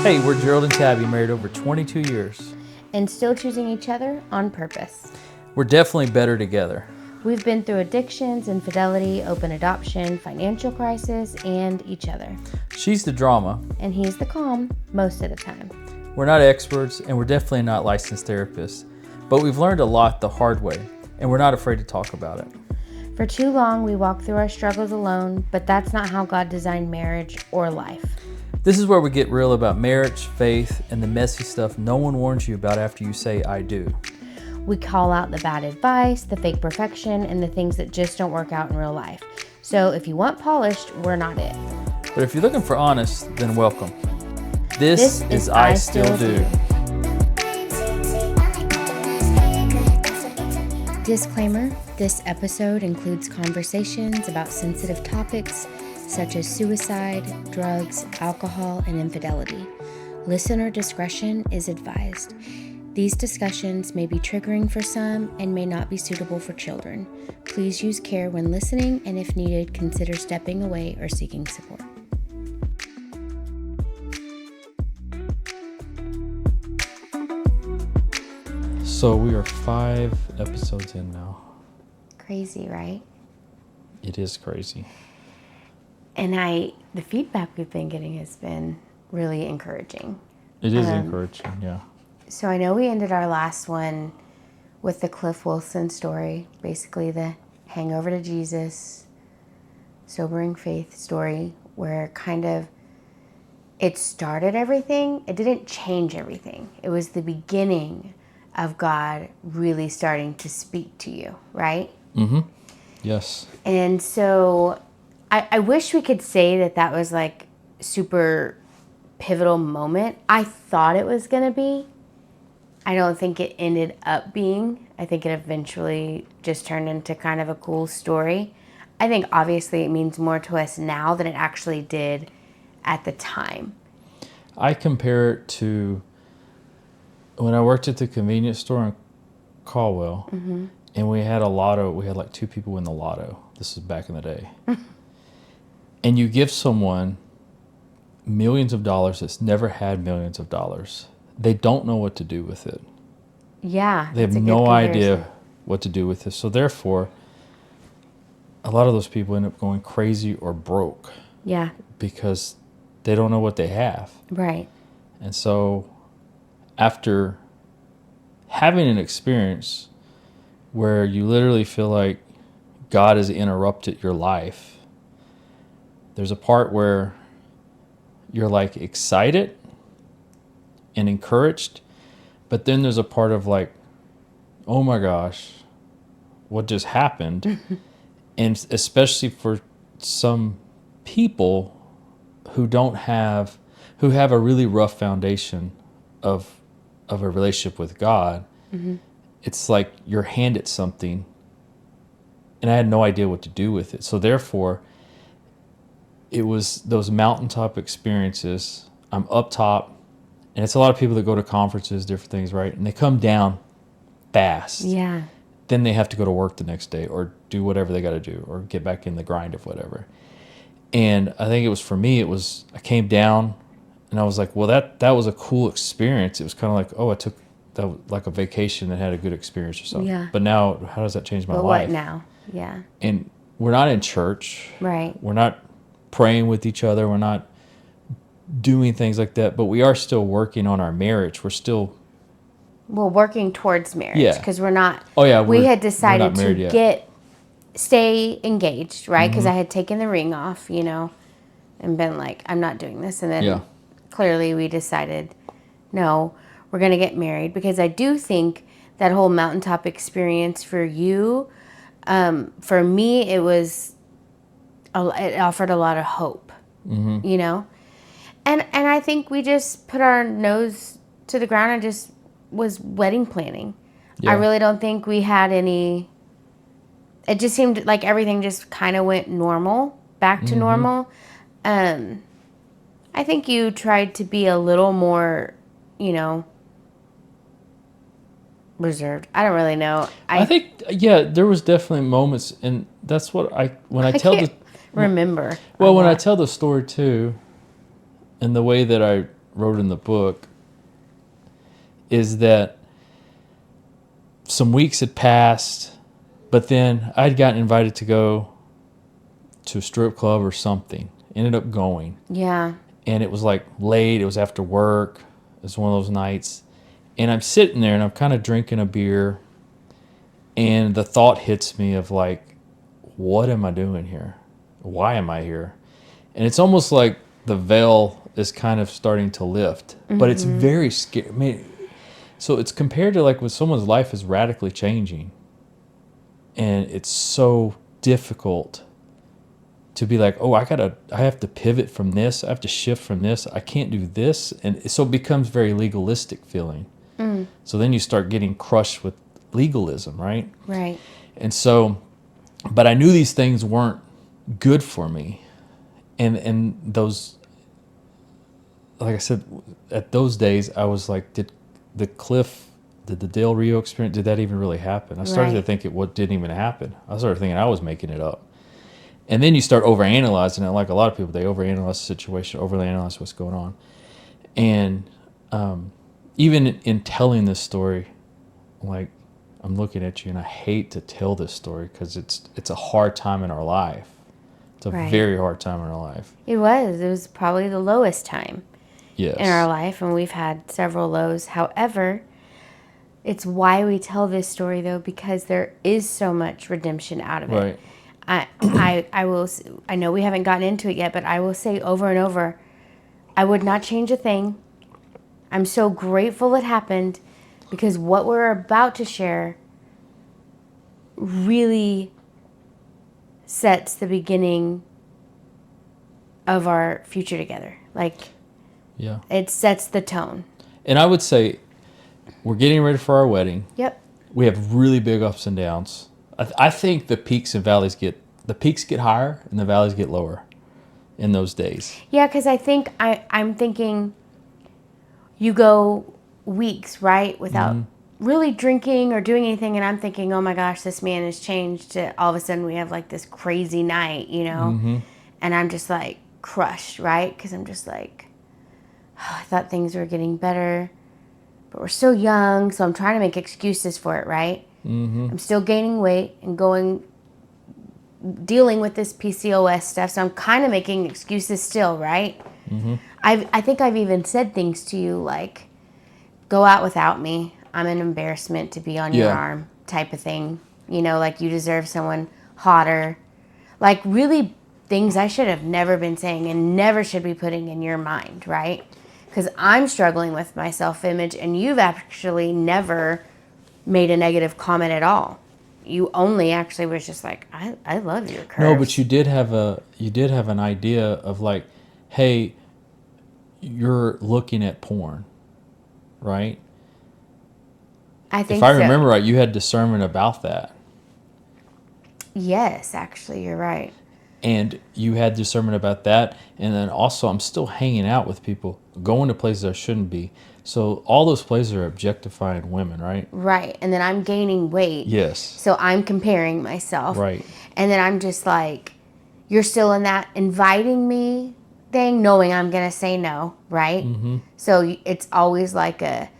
Hey, we're Gerald and Tabby, married over 22 years. And still choosing each other on purpose. We're definitely better together. We've been through addictions, infidelity, open adoption, financial crisis, and each other. She's the drama. And he's the calm most of the time. We're not experts, and we're definitely not licensed therapists. But we've learned a lot the hard way, and we're not afraid to talk about it. For too long, we walked through our struggles alone, but that's not how God designed marriage or life. This is where we get real about marriage, faith, and the messy stuff no one warns you about after you say, I do. We call out the bad advice, the fake perfection, and the things that just don't work out in real life. So if you want polished, we're not it. But if you're looking for honest, then welcome. This is I Still Do. Disclaimer, this episode includes conversations about sensitive topics such as suicide, drugs, alcohol, and infidelity. Listener discretion is advised. These discussions may be triggering for some and may not be suitable for children. Please use care when listening, and if needed, consider stepping away or seeking support. So we are 5 episodes in now. Crazy, right? It is crazy. And the feedback we've been getting has been really encouraging. It is encouraging, yeah. So I know we ended our last one with the Cliff Wilson story, basically the hangover to Jesus, sobering faith story, where kind of it started everything. It didn't change everything. It was the beginning of God really starting to speak to you, right? Mm-hmm. Yes. And so I wish we could say that was like super pivotal moment. I thought it was going to be. I don't think it ended up being. I think it eventually just turned into kind of a cool story. I think obviously it means more to us now than it actually did at the time. I compare it to when I worked at the convenience store in Caldwell, Mm-hmm. and we had a lotto. We had like 2 people win the lotto. This is back in the day. And you give someone millions of dollars that's never had millions of dollars. They don't know what to do with it. Yeah. They have no idea what to do with it. So therefore, a lot of those people end up going crazy or broke. Yeah. Because they don't know what they have. Right. And so after having an experience where you literally feel like God has interrupted your life, there's a part where you're like excited and encouraged, but then there's a part of like, oh my gosh, what just happened? And especially for some people who have a really rough foundation of a relationship with God, Mm-hmm. It's like you're handed something and I had no idea what to do with it. So therefore, it was those mountaintop experiences. I'm up top, and it's a lot of people that go to conferences, different things, right? And they come down fast. Yeah. Then they have to go to work the next day or do whatever they got to do or get back in the grind of whatever. And I think it was for me, I came down and I was like, well, that was a cool experience. It was kind of like, oh, I took that like a vacation and had a good experience or something. Yeah. But now, how does that change my But life? what now? Yeah. And we're not in church. Right. We're not praying with each other. We're not doing things like that. But we are still working on our marriage. We're still... Well, working towards marriage. Yeah. Because we're not... Oh, yeah. We had decided to yet. stay engaged, right? Because Mm-hmm. I had taken the ring off, and been like, I'm not doing this. And then clearly we decided, no, we're going to get married. Because I do think that whole mountaintop experience for you, for me, it offered a lot of hope, And I think we just put our nose to the ground and just was wedding planning. Yeah. I really don't think we had any... It just seemed like everything just kind of went back to normal. I think you tried to be a little more, reserved. I don't really know. I think, there was definitely moments, and that's what I remember. Well, when I tell the story too, and the way that I wrote in the book is that some weeks had passed, but then I'd gotten invited to go to a strip club or something. Ended up going. Yeah. And it was like late. It was after work. It was one of those nights. And I'm sitting there and I'm kind of drinking a beer. And the thought hits me of like, what am I doing here? Why am I here? And it's almost like the veil is kind of starting to lift. But it's very scary. I mean, so it's compared to like when someone's life is radically changing. And it's so difficult to be like, oh, I have to pivot from this. I have to shift from this. I can't do this. And so it becomes very legalistic feeling. So then you start getting crushed with legalism, right? Right. And so, but I knew these things weren't good for me. And those, like I said, at those days, I was like, did the Del Rio experience, did that even really happen? I started to think what didn't even happen. I started thinking I was making it up. And then you start overanalyzing it. Like a lot of people, they overanalyze the situation, overanalyze what's going on. And even in telling this story, like, I'm looking at you and I hate to tell this story because it's a hard time in our life. It's a very hard time in our life. It was probably the lowest time in our life, and we've had several lows. However, it's why we tell this story, though, because there is so much redemption out of it. Right. I know we haven't gotten into it yet, but I will say over and over, I would not change a thing. I'm so grateful it happened because what we're about to share really sets the beginning of our future together. Like, Yeah. it sets the tone. And I would say we're getting ready for our wedding. Yep. We have really big ups and downs. I think the peaks and valleys the peaks get higher and the valleys get lower in those days. Yeah, because I think I'm thinking you go weeks, right, without really drinking or doing anything, and I'm thinking, oh my gosh, this man has changed. To all of a sudden we have like this crazy night, you know, and I'm just like crushed, right? Because I'm just like, oh, I thought things were getting better, but we're so young, so I'm trying to make excuses for it, right? I'm still gaining weight and dealing with this PCOS stuff, so I'm kind of making excuses still, right? I think I've even said things to you like, go out without me. I'm an embarrassment to be on your arm type of thing. You know, like you deserve someone hotter. Like really things I should have never been saying and never should be putting in your mind, right? Because I'm struggling with my self-image and you've actually never made a negative comment at all. You only actually was just like, I love your curves. No, but you did have an idea of like, hey, you're looking at porn, right? I think if I remember right, you had discernment about that. Yes, actually, you're right. And you had discernment about that. And then also, I'm still hanging out with people, going to places I shouldn't be. So all those places are objectifying women, right? Right. And then I'm gaining weight. Yes. So I'm comparing myself. Right. And then I'm just like, you're still in that inviting me thing, knowing I'm going to say no, right? So it's always like a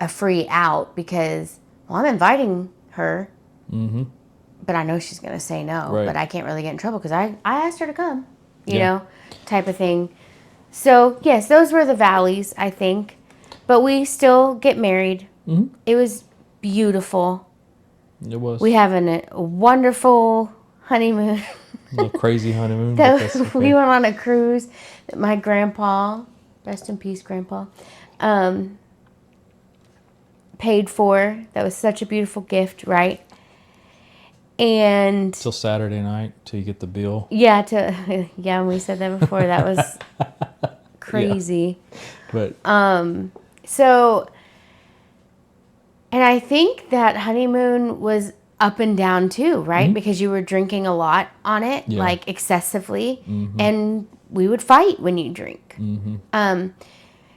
free out because, well, I'm inviting her. But I know she's going to say no. Right. But I can't really get in trouble because I asked her to come, you know, type of thing. So, yes, those were the valleys, I think. But we still get married. It was beautiful. It was. We have a wonderful honeymoon. A little crazy honeymoon. We went on a cruise that my grandpa, rest in peace, grandpa, paid for. That was such a beautiful gift, right? And till Saturday night, till you get the bill. Yeah, and we said that before. That was crazy. But so, and I think that honeymoon was up and down too, right? Because you were drinking a lot on it, like excessively, and we would fight when you drink.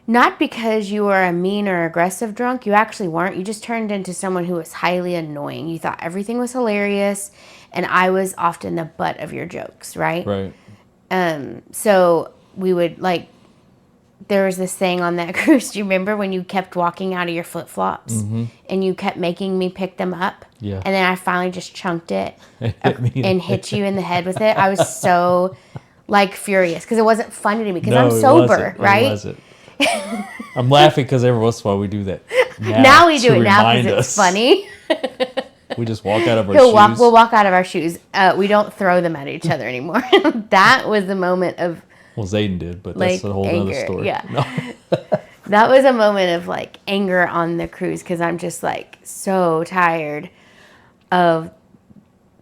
Not because you were a mean or aggressive drunk. You actually weren't. You just turned into someone who was highly annoying. You thought everything was hilarious, and I was often the butt of your jokes, right? Right. So we would like there was this thing on that cruise. Do you remember when you kept walking out of your flip-flops and you kept making me pick them up? Yeah. And then I finally just chunked it and hit you in the head with it. I was so like furious because it wasn't funny to me because No, I'm sober, it wasn't. right? It wasn't. I'm laughing because every once in a while we do that. Now we do it now because it's funny. We just walk out of our shoes. We'll walk out of our shoes. We don't throw them at each other anymore. That was the moment of... Well, Zayden did, but like, that's a whole anger. other story. Yeah. No. That was a moment of like anger on the cruise because I'm just like so tired of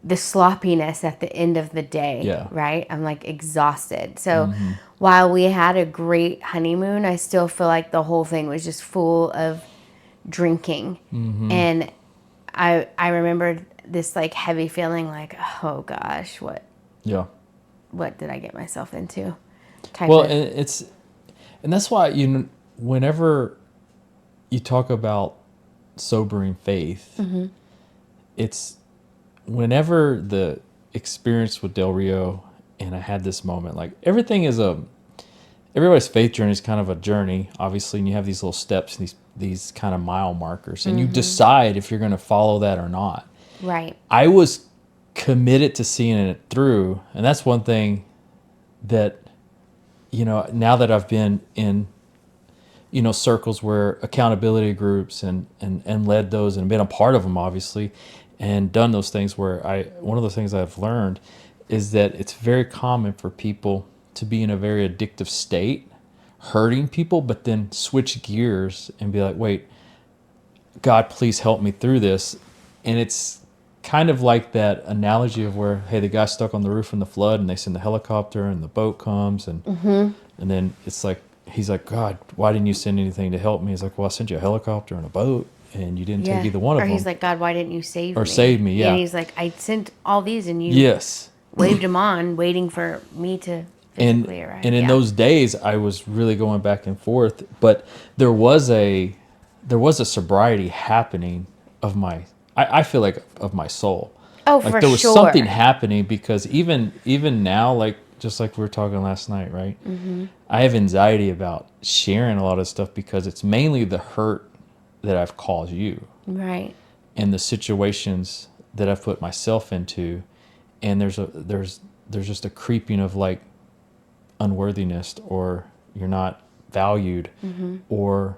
the sloppiness at the end of the day. Yeah. Right? I'm like exhausted. So while we had a great honeymoon, I still feel like the whole thing was just full of drinking. And I remembered this like heavy feeling like, oh gosh, what did I get myself into? And that's why whenever you talk about sobering faith, it's whenever the experience with Del Rio, and I had this moment, like everybody's faith journey is kind of a journey, obviously, and you have these little steps, these kind of mile markers, and you decide if you're going to follow that or not. Right. I was committed to seeing it through, and that's one thing that, now that I've been in, circles where accountability groups and led those and been a part of them, obviously, and done those things where one of the things I've learned is that it's very common for people to be in a very addictive state, hurting people, but then switch gears and be like, wait, God, please help me through this. And it's kind of like that analogy of where, hey, the guy's stuck on the roof in the flood and they send the helicopter and the boat comes and then it's like, he's like, God, why didn't you send anything to help me? He's like, well, I sent you a helicopter and a boat and you didn't take either one of them. Or he's like, God, why didn't you save me? Or save me, yeah. And he's like, I sent all these and you waved them on, waiting for me to physically arrive. And in those days, I was really going back and forth, but there was a sobriety happening of my, I feel like of my soul. Oh, like for there was sure. something happening because even now, like just like we were talking last night, right? I have anxiety about sharing a lot of stuff because it's mainly the hurt that I've caused you, right? And the situations that I've put myself into, and there's just a creeping of like unworthiness, or you're not valued, or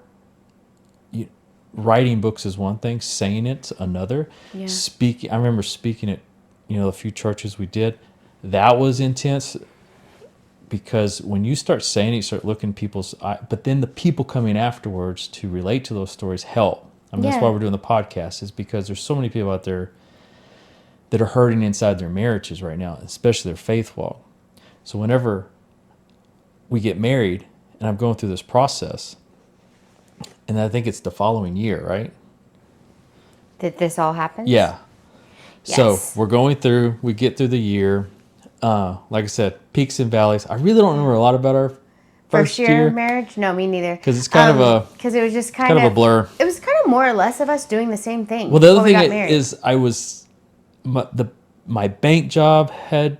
writing books is one thing, saying it's another. Yeah. I remember speaking at a few churches we did. That was intense because when you start saying it, you start looking people's eyes, but then the people coming afterwards to relate to those stories help. I mean, that's why we're doing the podcast, is because there's so many people out there that are hurting inside their marriages right now, especially their faith walk. So whenever we get married and I'm going through this process, and I think it's the following year, right? That this all happens? Yeah. Yes. So we're going through, we get through the year. Like I said, peaks and valleys. I really don't remember a lot about our first year of marriage. No, me neither. Because it's kind of because it was just kind of a blur. It was kind of more or less of us doing the same thing. Well, the other thing is I was my bank job had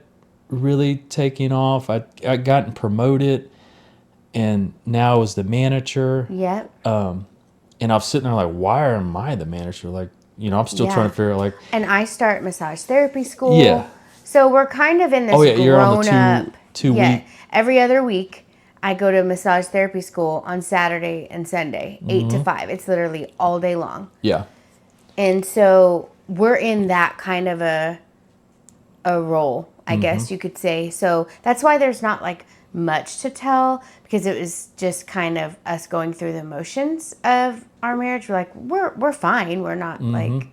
really taken off. I gotten promoted, and now I was the manager. Yep. And I was sitting there like, why am I the manager? Like, I'm still trying to figure out like. And I start massage therapy school. Yeah. So we're kind of in this you're on grown the up. two week. Every other week, I go to massage therapy school on Saturday and Sunday, 8 to 5. It's literally all day long. Yeah. And so we're in that kind of a role, I guess you could say. So that's why there's not like much to tell, because it was just kind of us going through the motions of our marriage. We're like, we're fine. We're not like,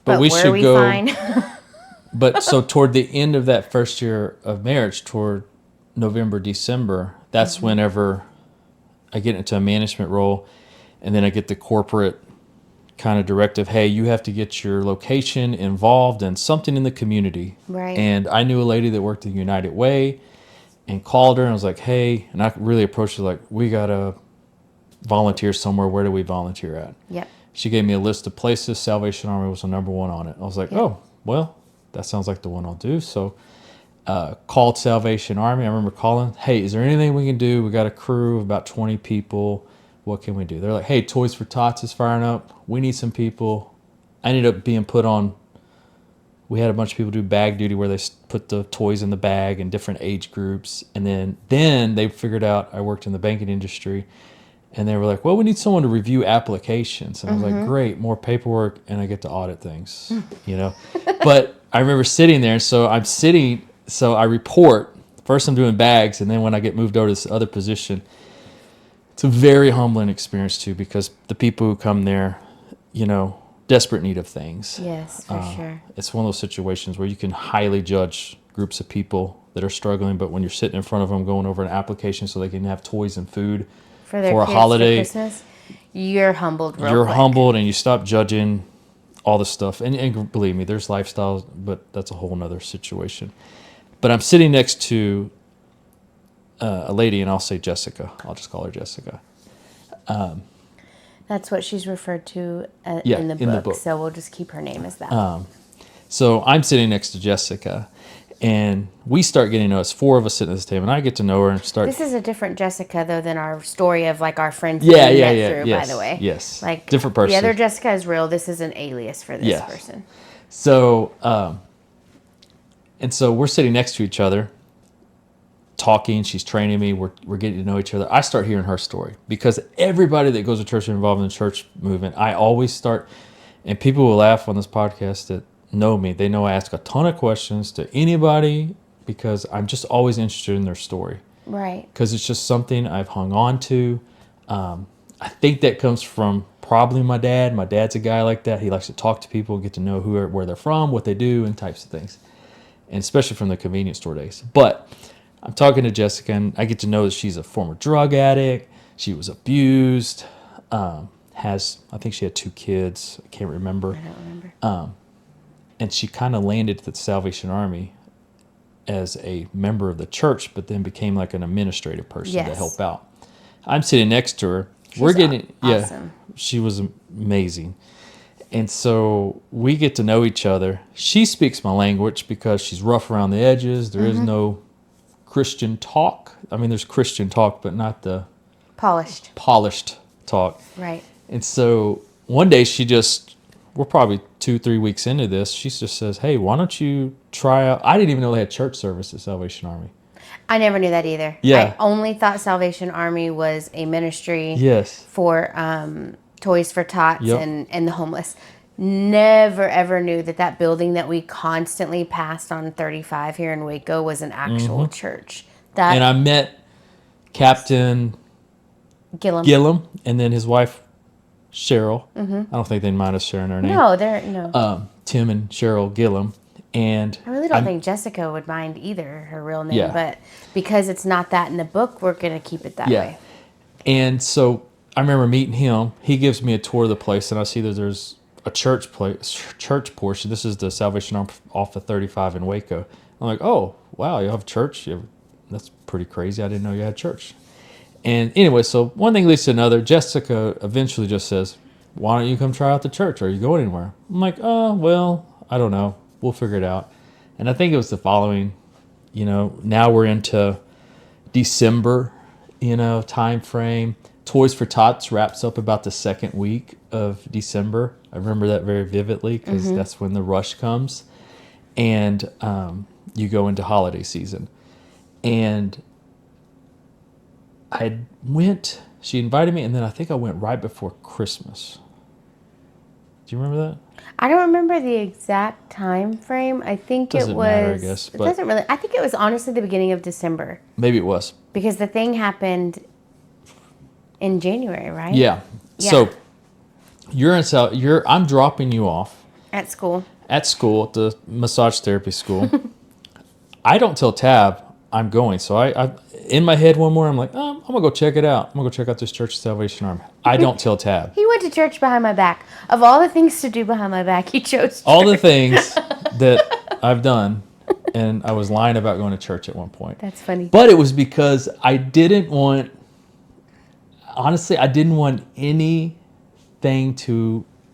but we should go. Fine? But so toward the end of that first year of marriage, toward November, December, that's whenever I get into a management role, and then I get the corporate kind of directive, hey, you have to get your location involved in something in the community. Right. And I knew a lady that worked at United Way and called her and was like, hey, and I really approached her like, we got to volunteer somewhere. Where do we volunteer at? Yep. She gave me a list of places. Salvation Army was the number one on it. I was like, oh, well, that sounds like the one I'll do. So called Salvation Army. I remember calling, hey, is there anything we can do? We got a crew of about 20 people. What can we do? They're like, hey, Toys for Tots is firing up. We need some people. I ended up being put on. We had a bunch of people do bag duty where they put the toys in the bag in different age groups. And then they figured out I worked in the banking industry. And they were like, well, we need someone to review applications. And I was like, great, more paperwork, and I get to audit things, But I remember sitting there, so I report. First I'm doing bags, and then when I get moved over to this other position, it's a very humbling experience too, because the people who come there, desperate need of things. Yes, for sure. It's one of those situations where you can highly judge groups of people that are struggling, but when you're sitting in front of them going over an application so they can have toys and food For their for a kids holiday, for Christmas, you're humbled real you're quick. humbled and you stop judging all the stuff. And believe me, there's lifestyles, but that's a whole nother situation. But I'm sitting next to a lady, and I'll say Jessica. I'll just call her Jessica. That's what she's referred to Yeah, in the in the book, book. so we'll just keep her name as that. So I'm sitting next to Jessica, and we start getting to know us. 4 of us sitting at this table, and I get to know her and start. This is a different Jessica, though, than our story of like our friends Yeah, that we yeah, met yeah, through, yes, by the way. yes. Like Different person. The other Jessica is real. This is an alias for this Yes. person. So, and so we're sitting next to each other, talking. She's training me. We're getting to know each other. I start hearing her story because everybody that goes to church and involved in the church movement, I always start, and people will laugh on this podcast that know me. They know I ask a ton of questions to anybody because I'm just always interested in their story. Right. Because it's just something I've hung on to. I think that comes from probably my dad. My dad's a guy like that. He likes to talk to people, get to know where they're from, what they do, and types of things. And especially from the convenience store days. But I'm talking to Jessica, and I get to know that she's a former drug addict. She was abused. I think she had 2 kids. I can't remember. I don't remember. And she kind of landed at the Salvation Army as a member of the church, but then became like an administrative person to Yes. help out. I'm sitting next to her. Awesome. Yeah, she was amazing. And so we get to know each other. She speaks my language because she's rough around the edges. There is no Christian talk. I mean, there's Christian talk, but not the polished talk. Right. And so one day we're probably 2-3 weeks into this. She just says, hey, why don't you try out? I didn't even know they had church service at Salvation Army. I never knew that either. Yeah. I only thought Salvation Army was a ministry Yes. for Toys for Tots Yep. and the homeless. Never ever knew that building that we constantly passed on 35 here in Waco was an actual church. And I met Captain Gillum and then his wife, Cheryl. I don't think they'd mind us sharing her name. No. Tim and Cheryl Gillum. And I really don't think Jessica would mind either, her real name. Yeah. But because it's not that in the book, we're going to keep it that way. And so I remember meeting him. He gives me a tour of the place, and I see that there's a church portion. This is the Salvation Army off of 35 in Waco. I'm like, oh, wow, you have church? That's pretty crazy. I didn't know you had church. And anyway, so one thing leads to another. Jessica eventually just says, why don't you come try out the church? Are you going anywhere? I'm like, well, I don't know. We'll figure it out. And I think it was the following, now we're into December, time frame. Toys for Tots wraps up about the second week of December. I remember that very vividly because that's when the rush comes. And you go into holiday season. And she invited me, and then I think I went right before Christmas. Do you remember that? I don't remember the exact time frame. I think Doesn't it was. matter, I guess, It but- doesn't really. I think it was honestly the beginning of December Maybe it was. because the thing happened in January, right? Yeah. Yeah. So I'm dropping you off At school. at school, at the massage therapy school. I don't tell Tab I'm going. So I in my head one morning, I'm like, I'm going to go check it out. I'm going to go check out this Church of Salvation Army. I don't tell Tab. He went to church behind my back. Of all the things to do behind my back, he chose church. All the things that I've done, and I was lying about going to church at one point. That's funny. But it was because I didn't want anything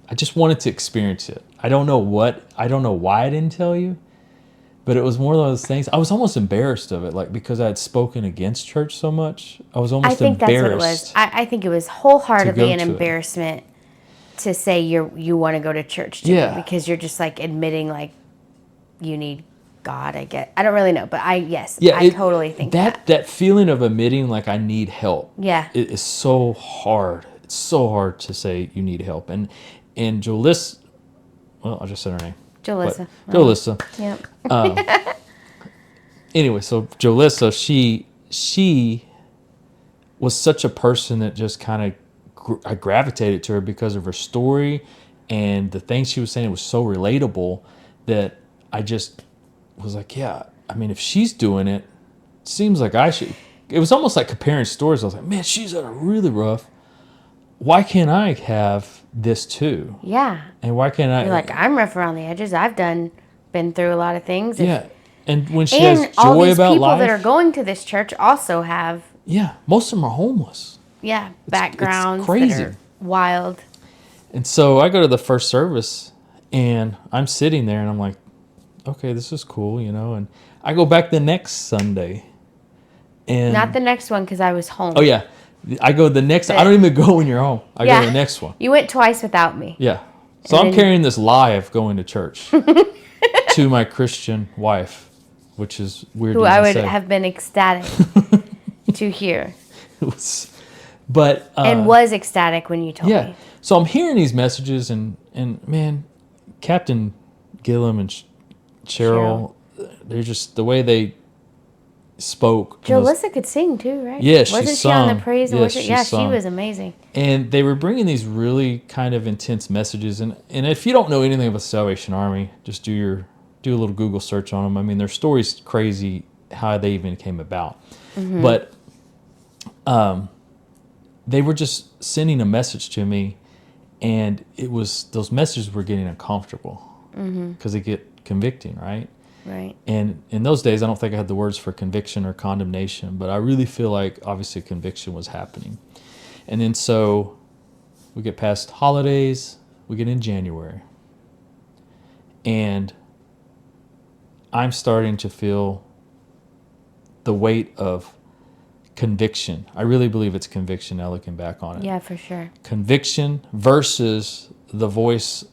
I just wanted to experience it. I don't know why I didn't tell you, But it was more of those things. I was almost embarrassed of it, like because I had spoken against church so much. I was I almost think that's what it was. embarrassed I think it was to wholeheartedly go an to it. embarrassment to say you want to go to church to Yeah. because you're just like admitting like you need God. I get. I don't really know, but I totally think that feeling of admitting like I need help. Yeah. It is so hard. It's so hard to say you need help. And Jolissa, well, I just said her name. Jolissa. But Jolissa. Yep. Anyway, so Jolissa, she was such a person that just kind of I gravitated to her because of her story and the things she was saying. It was so relatable that I just was like, yeah, I mean, if she's doing it, it seems like I should. It was almost like comparing stories. I was like, man, she's at a really rough. Why can't I have this too? Yeah. And why can't I? You're like, I'm rough around the edges. I've been through a lot of things. Yeah. And when she And has all joy these about people life, that are going to this church also have yeah, most of them are homeless. backgrounds it's crazy. that are wild. And so I go to the first service, and I'm sitting there, and I'm like, okay, this is cool, And I go back the next Sunday, and Not the next one because I was home. oh yeah, I go the next. I don't even go when you're home. I go to the next one. You went twice without me. Yeah. So I'm carrying this lie of going to church to my Christian wife, which is weird. Who to I even would say. have been ecstatic to hear. But And was ecstatic when you told yeah. me. So I'm hearing these messages, and man, Captain Gillum and Cheryl, they're just the way they spoke. Jolissa could sing too, right? Yeah, she Wasn't sung. she on the praise and Yes, worship? she Yeah, sung. she was amazing. And they were bringing these really kind of intense messages. And if you don't know anything about the Salvation Army, just do a little Google search on them. I mean, their story's crazy how they even came about. Mm-hmm. But they were just sending a message to me, and those messages were getting uncomfortable because they get convicting, right? Right. And in those days, I don't think I had the words for conviction or condemnation, but I really feel like obviously conviction was happening. And then so we get past holidays, we get in January, and I'm starting to feel the weight of conviction. I really believe it's conviction now looking back on it. Yeah, for sure. Conviction versus the voice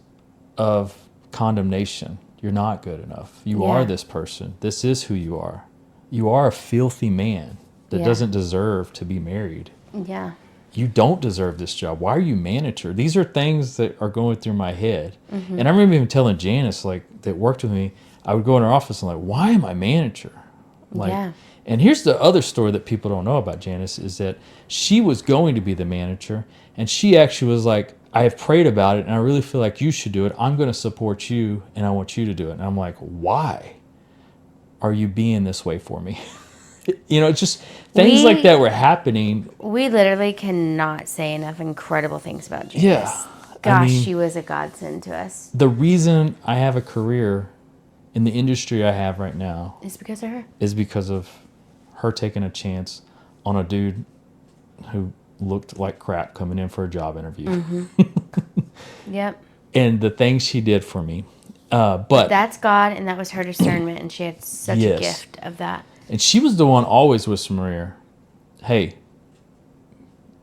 of condemnation. You're not good enough. You are this person. This is who you are. You are a filthy man that doesn't deserve to be married. Yeah. You don't deserve this job. Why are you manager? These are things that are going through my head. And I remember even telling Janice, like, that worked with me, I would go in her office and like, why am I manager? Like, and here's the other story that people don't know about Janice is that she was going to be the manager, and she actually was like, I have prayed about it, and I really feel like you should do it. I'm going to support you, and I want you to do it. And I'm like, why are you being this way for me? It's just things like that were happening. We literally cannot say enough incredible things about Janice. Yeah. Gosh, she was a godsend to us. The reason I have a career in the industry I have right now It's because of her. Is because of her taking a chance on a dude who looked like crap coming in for a job interview. Yep. And the things she did for me. But that's God, and that was her discernment, and she had such a gift of that. And she was the one always whispering in her ear, hey,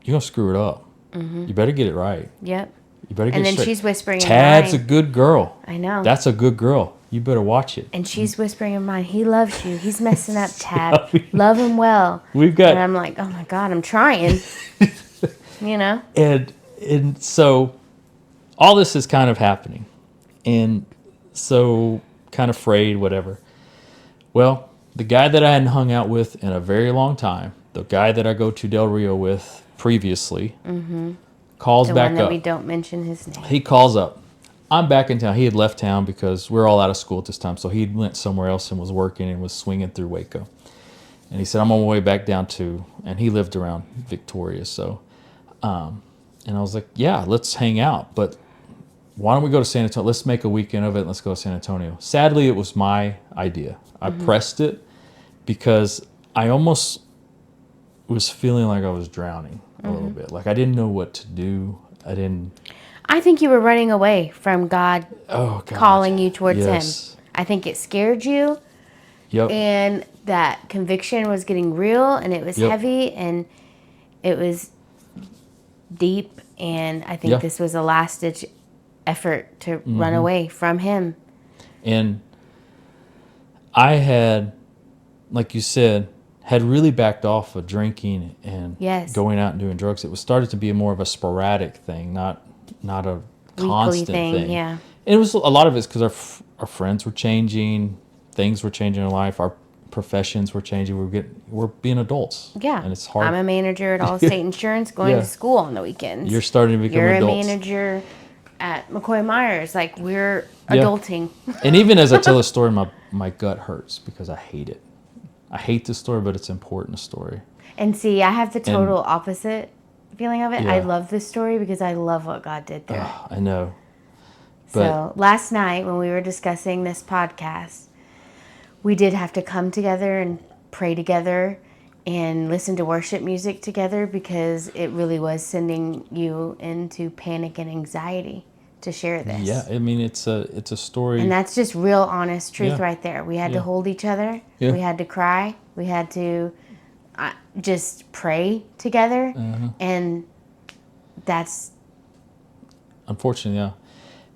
you're going to screw it up. You better get it right. Yep. You better get and it then straight. she's whispering Tad's in a good girl. I know. That's a good girl. You better watch it. And she's whispering in mine, he loves you. He's messing up, Tad. Love him well. And I'm like, oh my God, I'm trying. And so all this is kind of happening. And so kind of frayed, whatever. Well, the guy that I hadn't hung out with in a very long time, the guy that I go to Del Rio with previously, calls back up. The one that we don't mention his name. He calls up. I'm back in town. He had left town because we're all out of school at this time. So he went somewhere else and was working and was swinging through Waco. And he said, I'm on my way back down and he lived around Victoria. So, and I was like, yeah, let's hang out. But why don't we go to San Antonio? Let's make a weekend of it. And let's go to San Antonio. Sadly, it was my idea. I pressed it because I almost was feeling like I was drowning a little bit. Like I didn't know what to do. I think you were running away from God calling you towards Him. I think it scared you. Yep. And that conviction was getting real, and it was Yep. heavy, and it was deep. And I think Yeah. this was a last-ditch effort to run Mm-hmm. away from him. And I had, like you said, had really backed off of drinking and Yes. going out and doing drugs. It was started to be more of a sporadic thing, not a Weekly constant thing, yeah. And it was a lot of it's because our friends were changing, things were changing in life, our professions were changing. We're being adults. Yeah. And it's hard. I'm a manager at Allstate Insurance, going Yeah. to school on the weekends. You're starting to become You're adults. a manager at McCoy Myers. Like, we're Yeah. adulting. And even as I tell the story, my gut hurts because I hate it. I hate this story, but it's an important story. And see, I have the total opposite feeling of it. Yeah. I love this story because I love what God did through it. I know. So last night when we were discussing this podcast, we did have to come together and pray together and listen to worship music together because it really was sending you into panic and anxiety to share this. Yeah, I mean it's a story. And that's just real honest truth Yeah. right there. We had Yeah. to hold each other. Yeah. We had to cry. We had to just pray together. Uh-huh. And that's... Unfortunately, yeah.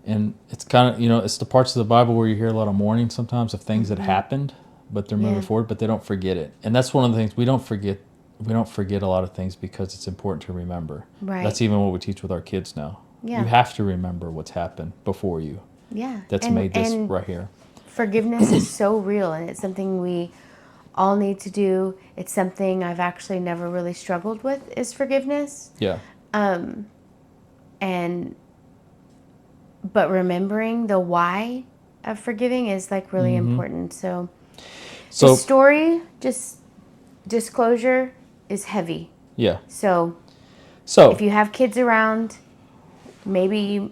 And it's kind of, it's the parts of the Bible where you hear a lot of mourning sometimes of things that happened, but they're moving forward, but they don't forget it. And that's one of the things we don't forget. We don't forget a lot of things because it's important to remember. Right. That's even what we teach with our kids now. Yeah. You have to remember what's happened before you. Yeah. That's made this right here. Forgiveness is so real, and it's something we all need to do. It's something I've actually never really struggled with, is forgiveness. Yeah. But remembering the why of forgiving is like really important. So the story, just disclosure, is heavy. Yeah. So So if you have kids around, maybe you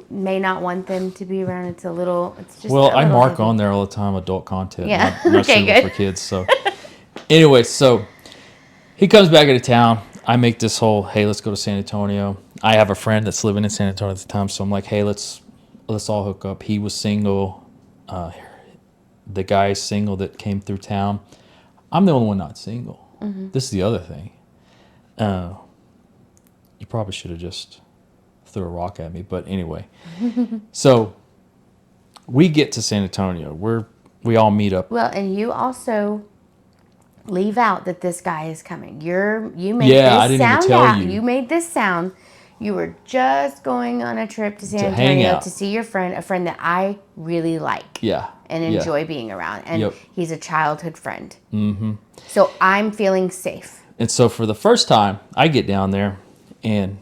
may not want them to be around. It's just well, a I little mark heavy. on there all the time adult content. Yeah. Not Okay, suitable good. for kids. So anyway, so he comes back into town. I make this whole, hey, let's go to San Antonio. I have a friend that's living in San Antonio at the time, so I'm like, hey, let's all hook up. He was single. The guy is single that came through town. I'm the only one not single. This is the other thing. You probably should have just threw a rock at me, but anyway. So we get to San Antonio. We all meet up. Well, and you also leave out that this guy is coming. You made Yeah, this I didn't even sound tell out. you. You made this sound. You were just going on a trip to San To hang Antonio out. to see your friend, a friend that I really like. Yeah. And Yeah. enjoy being around. And Yep. he's a childhood friend. Mm-hmm. So I'm feeling safe. And so for the first time, I get down there, and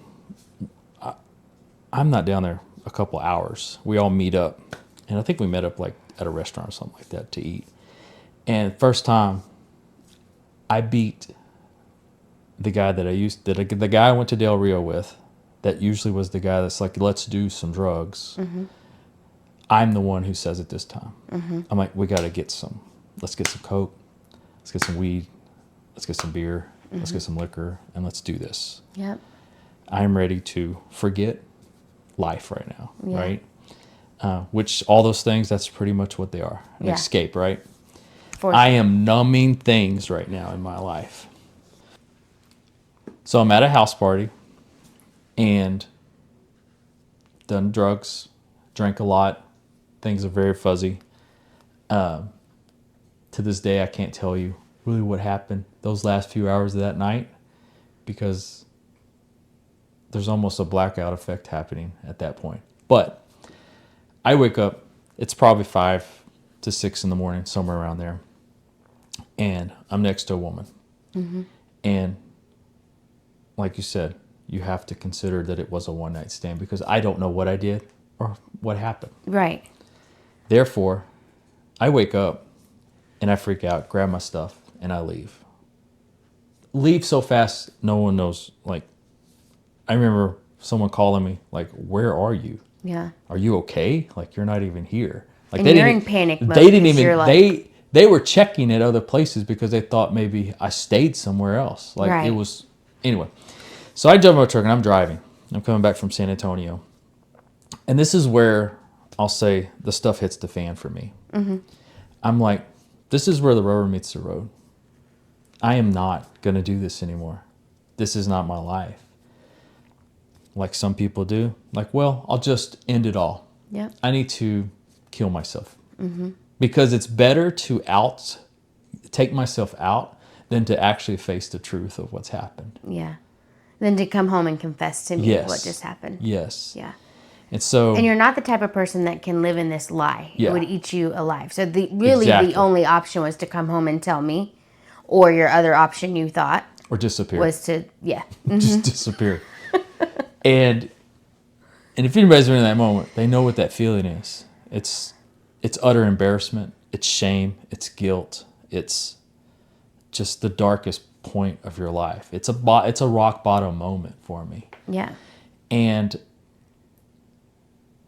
I'm not down there a couple hours. We all meet up, and I think we met up like at a restaurant or something like that to eat. And first time, I beat the guy that the guy I went to Del Rio with. That usually was the guy that's like, let's do some drugs. Mm-hmm. I'm the one who says it this time. I'm like, let's get some coke, let's get some weed, let's get some beer, let's get some liquor, and let's do this. Yep. I'm ready to forget life right now, Yeah. right? Which all those things, that's pretty much what they are. An Yeah. escape, right? For I am numbing things right now in my life. So I'm at a house party and done drugs, drank a lot. Things are very fuzzy. To this day, I can't tell you really what happened those last few hours of that night because there's almost a blackout effect happening at that point. But I wake up, it's probably 5 to 6 in the morning, somewhere around there. And I'm next to a woman. Mm-hmm. And like you said, you have to consider that it was a one-night stand because I don't know what I did or what happened. Right. Therefore, I wake up and I freak out, grab my stuff, and I leave. Leave so fast, no one knows. Like, I remember someone calling me, like, where are you? Yeah. Are you okay? Like, you're not even here. Like, And you're in panic mode. They didn't 'cause even, you're like, they were checking at other places because they thought maybe I stayed somewhere else. Like, Right. it was, anyway. So I jump in my truck and I'm driving. I'm coming back from San Antonio. And this is where I'll say the stuff hits the fan for me. Mm-hmm. I'm like this is where the rubber meets the road. I am not going to do this anymore. This is not my life. Like some people do. Like, well, I'll just end it all. Yep. I need to kill myself. Because it's better to take myself out than to actually face the truth of what's happened. Yeah. Then to come home and confess to me what just happened. Yes. Yeah. And you're not the type of person that can live in this lie. Yeah. It would eat you alive. So the only option was to come home and tell me, or your other option you thought or disappear. Was to just disappear. And if anybody's been in that moment, they know what that feeling is. It's utter embarrassment. It's shame. It's guilt. It's just the darkest point of your life. It's a rock bottom moment for me. Yeah. And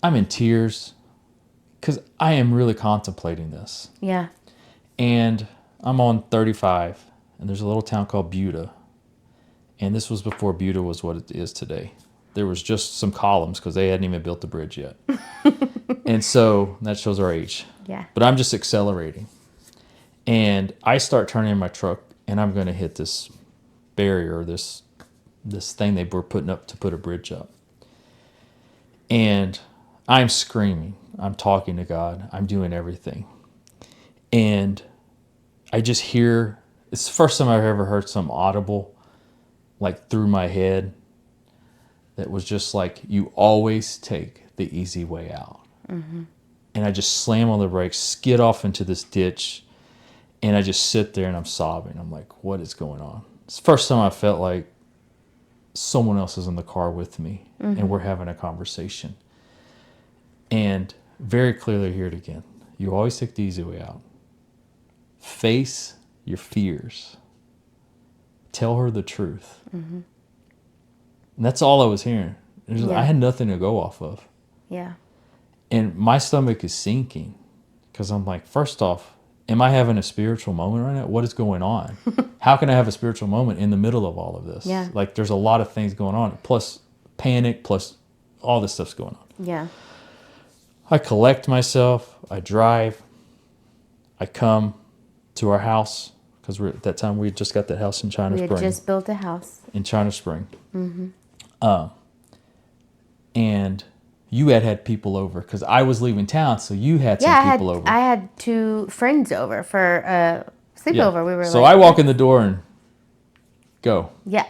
I'm in tears because I am really contemplating this. Yeah. And I'm on 35, and there's a little town called Buda. And this was before Buda was what it is today. There was just some columns because they hadn't even built the bridge yet. And so that shows our age. Yeah. But I'm just accelerating. And I start turning in my truck, and I'm going to hit this barrier, this thing they were putting up to put a bridge up. And I'm screaming. I'm talking to God. I'm doing everything. And I just hear, it's the first time I've ever heard some audible, like through my head, that was just like, you always take the easy way out. Mm-hmm. And I just slam on the brakes, skid off into this ditch, and I just sit there and I'm sobbing. I'm like, what is going on? It's the first time I felt like someone else is in the car with me, and we're having a conversation. And very clearly hear it again. You always take the easy way out. Face your fears. Tell her the truth. Mm-hmm. And that's all I was hearing. I had nothing to go off of. Yeah. And my stomach is sinking because I'm like, first off, am I having a spiritual moment right now? What is going on? How can I have a spiritual moment in the middle of all of this? Yeah. Like, there's a lot of things going on, plus panic, plus all this stuff's going on. Yeah. I collect myself. I drive. I come to our house because at that time we just got that house in China Spring. We had just built a house in China Spring. Mm-hmm. And you had people over because I was leaving town, so you had some people over. I had 2 friends over for a sleepover. Yeah. We were so I walk in the door and go. Yeah.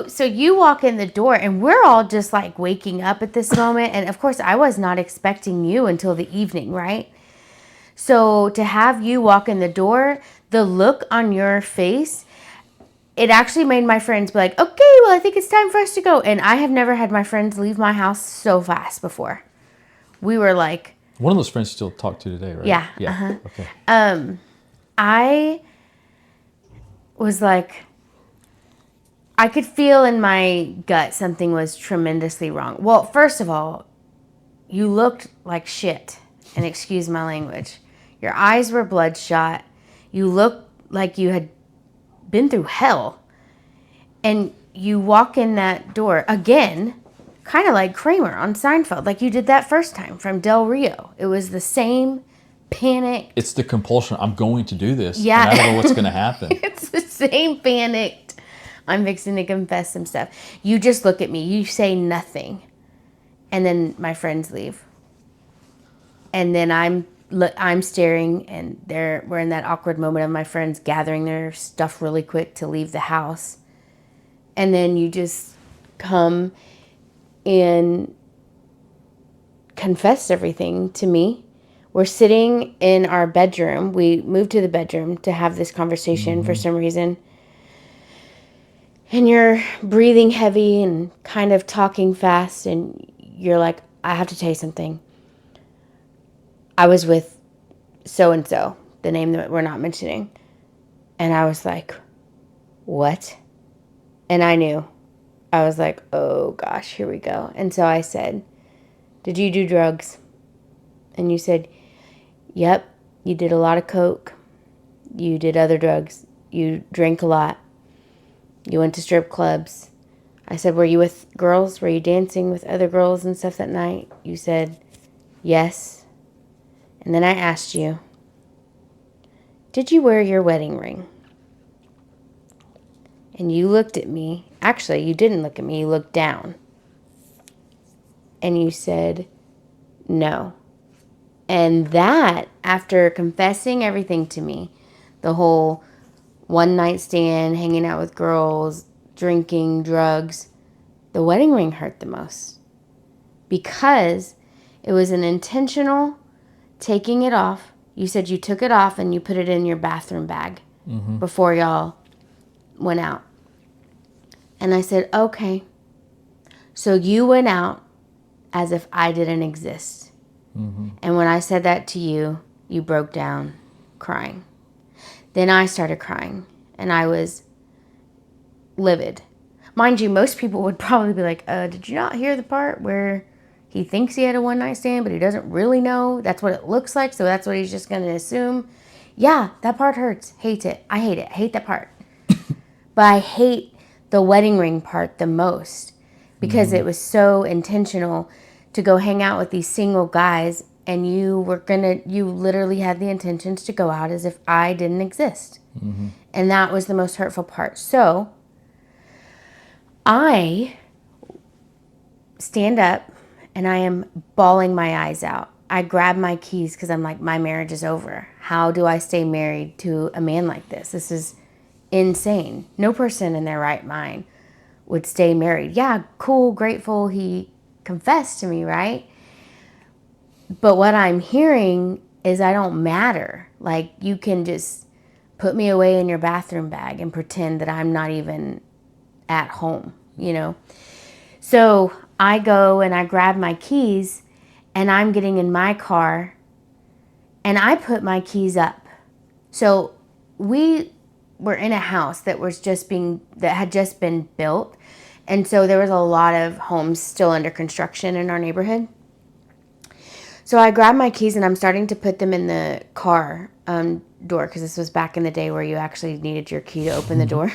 So you walk in the door, and we're all just like waking up at this moment. And of course, I was not expecting you until the evening, right? So to have you walk in the door, the look on your face, it actually made my friends be like, okay, well, I think it's time for us to go. And I have never had my friends leave my house so fast before. We were like... One of those friends you still talk to today, right? Yeah. Yeah. Uh-huh. Okay. I was like... I could feel in my gut something was tremendously wrong. Well, first of all, you looked like shit. And excuse my language. Your eyes were bloodshot. You looked like you had been through hell. And you walk in that door again, kind of like Kramer on Seinfeld, like you did that first time from Del Rio. It was the same panic. It's the compulsion. I'm going to do this. Yeah. And I don't know what's going to happen. It's the same panicked. I'm fixing to confess some stuff. You just look at me. You say nothing. And then my friends leave. And then I'm staring, and we're in that awkward moment of my friends gathering their stuff really quick to leave the house. And then you just come and confess everything to me. We're sitting in our bedroom. We moved to the bedroom to have this conversation for some reason. And you're breathing heavy and kind of talking fast, and you're like, I have to tell you something. I was with so-and-so, the name that we're not mentioning. And I was like, what? And I knew. I was like, oh gosh, here we go. And so I said, did you do drugs? And you said, yep, you did a lot of coke. You did other drugs. You drank a lot. You went to strip clubs. I said, were you with girls? Were you dancing with other girls and stuff that night? You said, yes. And then I asked you, did you wear your wedding ring? And you looked at me. Actually, you didn't look at me. You looked down. And you said, no. And that, after confessing everything to me, the whole one night stand, hanging out with girls, drinking, drugs, the wedding ring hurt the most. Because it was an intentional taking it off. You said you took it off and you put it in your bathroom bag before y'all went out. And I said, okay. So you went out as if I didn't exist. And when I said that to you, you broke down crying. Then I started crying and I was livid. Mind you, most people would probably be like, did you not hear the part where he thinks he had a one night stand, but he doesn't really know? That's what it looks like, so that's what he's just going to assume. Yeah, that part hurts. Hate it. I hate it. Hate that part. But I hate the wedding ring part the most because it was so intentional to go hang out with these single guys, and you literally had the intentions to go out as if I didn't exist. And that was the most hurtful part. So I stand up and I am bawling my eyes out. I grab my keys because I'm like, my marriage is over. How do I stay married to a man like this? This is insane. No person in their right mind would stay married. Yeah, cool, grateful he confessed to me, right? But what I'm hearing is I don't matter. Like, you can just put me away in your bathroom bag and pretend that I'm not even at home, you know? So I go and I grab my keys and I'm getting in my car and I put my keys up. So we were in a house that had just been built. And so there was a lot of homes still under construction in our neighborhood. So I grabbed my keys and I'm starting to put them in the car door, because this was back in the day where you actually needed your key to open the door.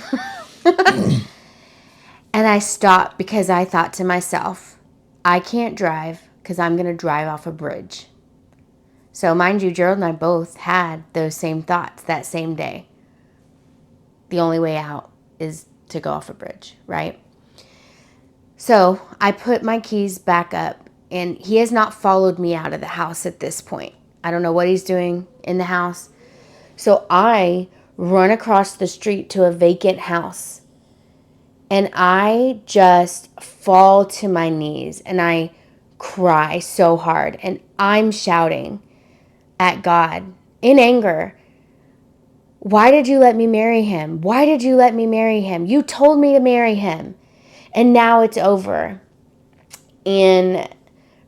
And I stopped because I thought to myself, I can't drive because I'm going to drive off a bridge. So mind you, Gerald and I both had those same thoughts that same day. The only way out is to go off a bridge, right? So I put my keys back up, and he has not followed me out of the house at this point. I don't know what he's doing in the house. So I run across the street to a vacant house, and I just fall to my knees, and I cry so hard, and I'm shouting at God in anger. Why did you let me marry him? Why did you let me marry him? You told me to marry him. And now it's over. And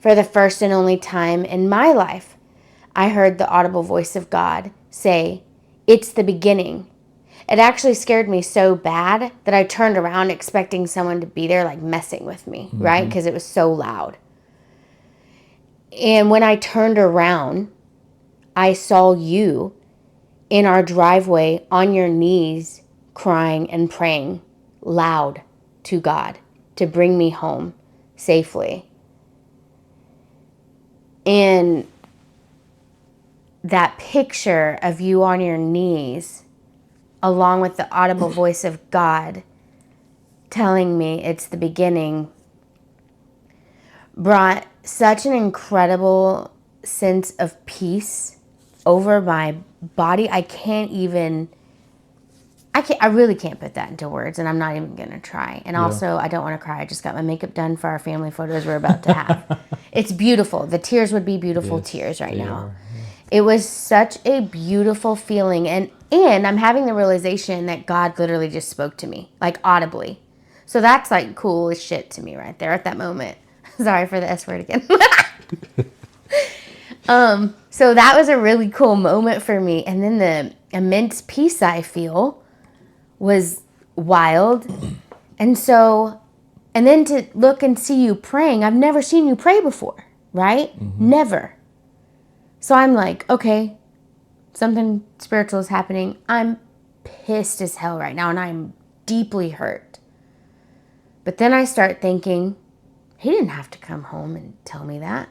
for the first and only time in my life, I heard the audible voice of God say, it's the beginning. It actually scared me so bad that I turned around expecting someone to be there, like messing with me, right? Because it was so loud. And when I turned around, I saw you in our driveway on your knees, crying and praying loud to God to bring me home safely. And that picture of you on your knees, along with the audible voice of God telling me it's the beginning, brought such an incredible sense of peace over my body. I really can't put that into words, and I'm not even going to try. And also, I don't want to cry. I just got my makeup done for our family photos we're about to have. It's beautiful. The tears would be beautiful tears right now. It was such a beautiful feeling. And I'm having the realization that God literally just spoke to me, like audibly. So that's like cool as shit to me right there at that moment. Sorry for the S word again. So that was a really cool moment for me. And then the immense peace I feel was wild. And then to look and see you praying, I've never seen you pray before, right? Never. So I'm like, okay, something spiritual is happening. I'm pissed as hell right now, and I'm deeply hurt. But then I start thinking, he didn't have to come home and tell me that.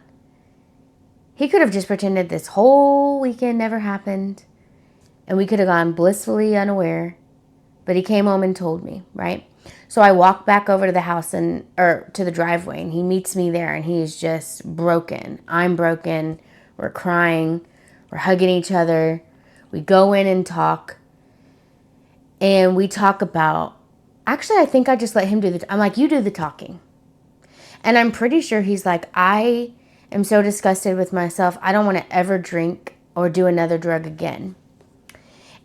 He could have just pretended this whole weekend never happened. And we could have gone blissfully unaware, but he came home and told me, right? So I walk back over to the house or to the driveway, and he meets me there, and he is just broken. I'm broken. We're crying. We're hugging each other. We go in and talk, and we talk about, actually, I think I just let him I'm like, you do the talking. And I'm pretty sure he's like, I am so disgusted with myself. I don't want to ever drink or do another drug again.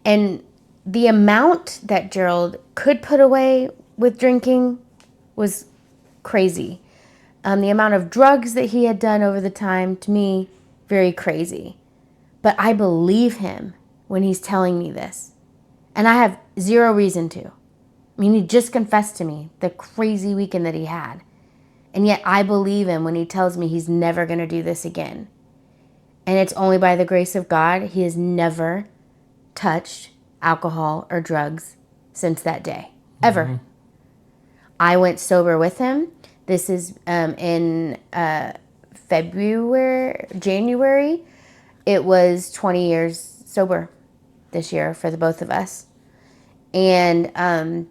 And the amount that Gerald could put away with drinking was crazy. The amount of drugs that he had done over the time, to me, very crazy. But I believe him when he's telling me this. And I have zero reason to. I mean, he just confessed to me the crazy weekend that he had. And yet I believe him when he tells me he's never going to do this again. And it's only by the grace of God he has never touched alcohol or drugs since that day. Ever. Mm-hmm. I went sober with him. This is in January. It was 20 years sober this year for the both of us. And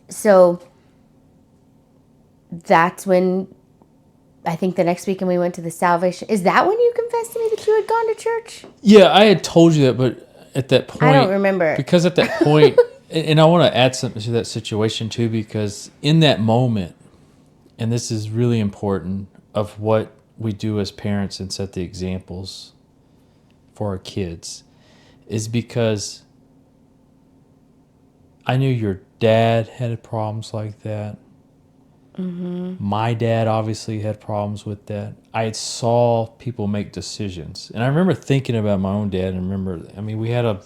so that's when, I think the next weekend we went to the Salvation. Is that when you confessed to me that you had gone to church? Yeah, I had told you that, but at that point, I don't remember. Because at that point, and I want to add something to that situation too, because in that moment, and this is really important of what we do as parents and set the examples for our kids, is because I knew your dad had problems like that. Mm-hmm. My dad obviously had problems with that. I saw people make decisions. And I remember thinking about my own dad, and we had a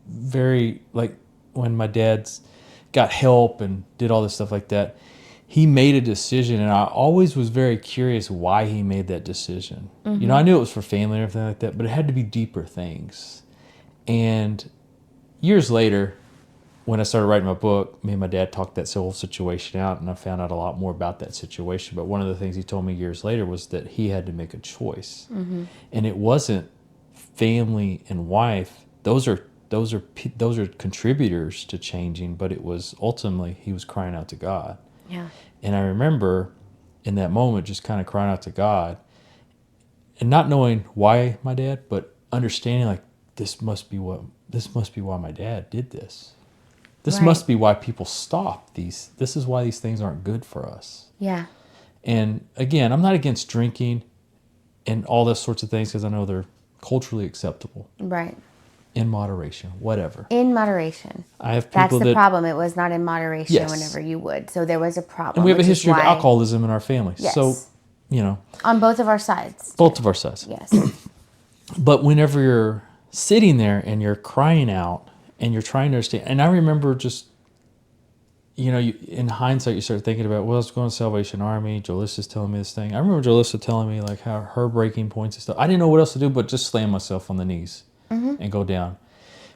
very, like, when my dad's got help and did all this stuff like that, he made a decision, and I always was very curious why he made that decision. Mm-hmm. I knew it was for family and everything like that, but it had to be deeper things. And years later, when I started writing my book, me and my dad talked that whole situation out, and I found out a lot more about that situation. But one of the things he told me years later was that he had to make a choice. Mm-hmm. And it wasn't family and wife. Those are contributors to changing, but it was ultimately he was crying out to God. Yeah. And I remember in that moment just kind of crying out to God and not knowing why my dad, but understanding like this must be why my dad did this. This right. must be why people stop these. This is why these things aren't good for us. Yeah. And again, I'm not against drinking and all those sorts of things because I know they're culturally acceptable. Right. In moderation, whatever. In moderation. I have people That's the problem. It was not in moderation yes. whenever you would. So there was a problem. And we have a history of alcoholism in our family. Yes. So, on both of our sides. Both of our sides. Yes. But whenever you're sitting there and you're crying out and you're trying to understand, and I remember just, in hindsight, you start thinking about, well, I was going to Salvation Army. Jolissa's telling me this thing. I remember Jolissa telling me like how her breaking points and stuff. I didn't know what else to do but just slam myself on the knees. Mm-hmm. And go down.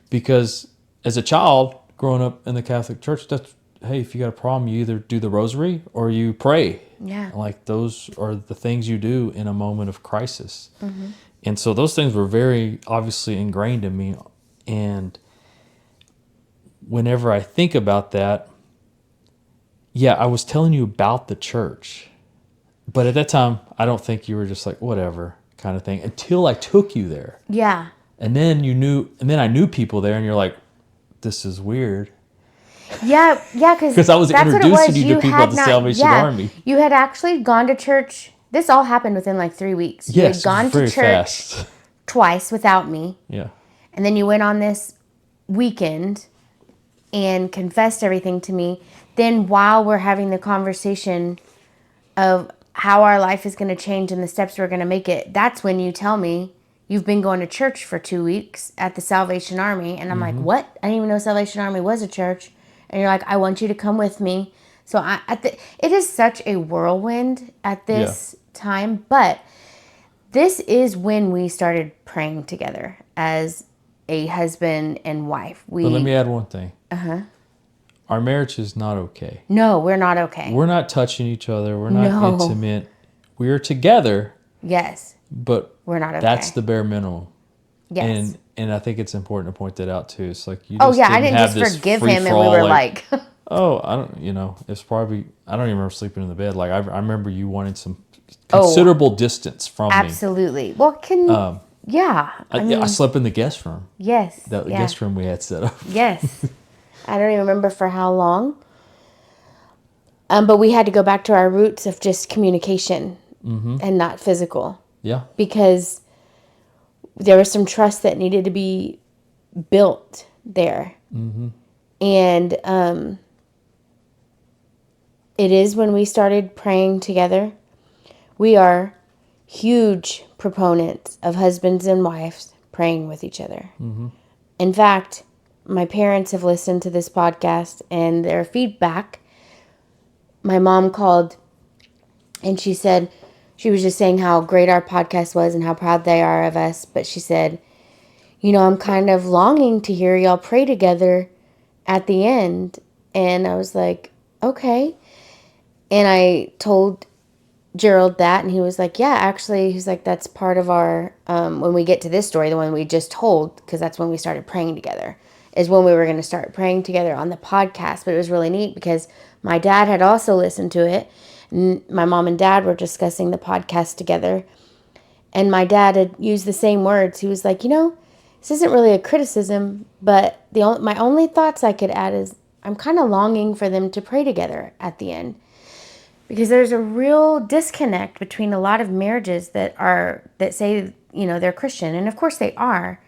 Because as a child growing up in the Catholic Church, hey, if you got a problem, you either do the rosary or you pray. Yeah. Like those are the things you do in a moment of crisis. Mm-hmm. And so those things were very obviously ingrained in me. And whenever I think about that, yeah, I was telling you about the church. But at that time, I don't think you were just like, whatever kind of thing, until I took you there. Yeah. And then I knew people there, and you're like, this is weird. Yeah, because I was introducing you to people at the Salvation Army. You had actually gone to church. This all happened within like 3 weeks. You yes, had gone to church twice without me. Yeah. And then you went on this weekend and confessed everything to me. Then while we're having the conversation of how our life is going to change and the steps we're going to make it, that's when you tell me, you've been going to church for 2 weeks at the Salvation Army. And I'm like, what? I didn't even know Salvation Army was a church. And you're like, I want you to come with me. So it is such a whirlwind at this time. But this is when we started praying together as a husband and wife. But let me add one thing. Uh-huh. Our marriage is not okay. No, we're not okay. We're not touching each other. We're not intimate. We are together. Yes. But we're not okay. That's the bare minimum. Yes. And I think it's important to point that out too. It's like you Oh just yeah, I didn't didn't have just this forgive free him for and we all were like, oh, I don't, it's probably, I don't even remember sleeping in the bed. Like, I remember you wanting some oh, considerable distance from me. absolutely. Well, yeah, I I mean, slept in the guest room, yes, the yeah, guest room we had set up. yes. I don't even remember for how long. But we had to go back to our roots of just communication and not physical Yeah. because there was some trust that needed to be built there. And it is when we started praying together. We are huge proponents of husbands and wives praying with each other. In fact, my parents have listened to this podcast and their feedback. My mom called and she said, she was just saying how great our podcast was and how proud they are of us. But she said, I'm kind of longing to hear y'all pray together at the end. And I was like, okay. And I told Gerald that, and he was like, yeah, actually, he's like, that's part of our, when we get to this story, the one we just told, because that's when we started praying together, is when we were going to start praying together on the podcast. But it was really neat because my dad had also listened to it. My mom and dad were discussing the podcast together. And my dad had used the same words. He was like, this isn't really a criticism, but my only thoughts I could add is I'm kind of longing for them to pray together at the end. Because there's a real disconnect between a lot of marriages that say, they're Christian. And of course they are.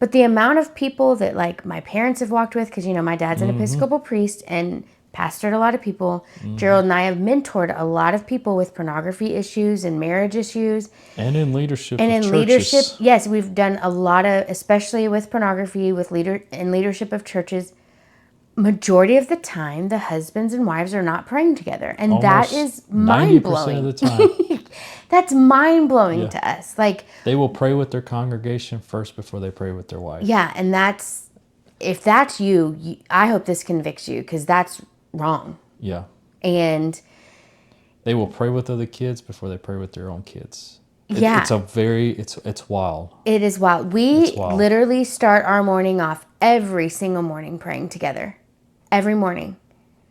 But the amount of people that like my parents have walked with, because, my dad's an Episcopal priest and pastored a lot of people. Gerald and I have mentored a lot of people with pornography issues and marriage issues. And in leadership And of in churches. leadership, yes, we've done a lot of, especially with pornography, in leadership of churches. Majority of the time, the husbands and wives are not praying together. And Almost that is mind 90% blowing. of the time. That's mind blowing to us. Like, they will pray with their congregation first before they pray with their wife. yeah, and if that's you, I hope this convicts you because that's wrong. Yeah. And they will pray with other kids before they pray with their own kids. Yeah. It's wild. It is wild. We literally start our morning off every single morning praying together. Every morning.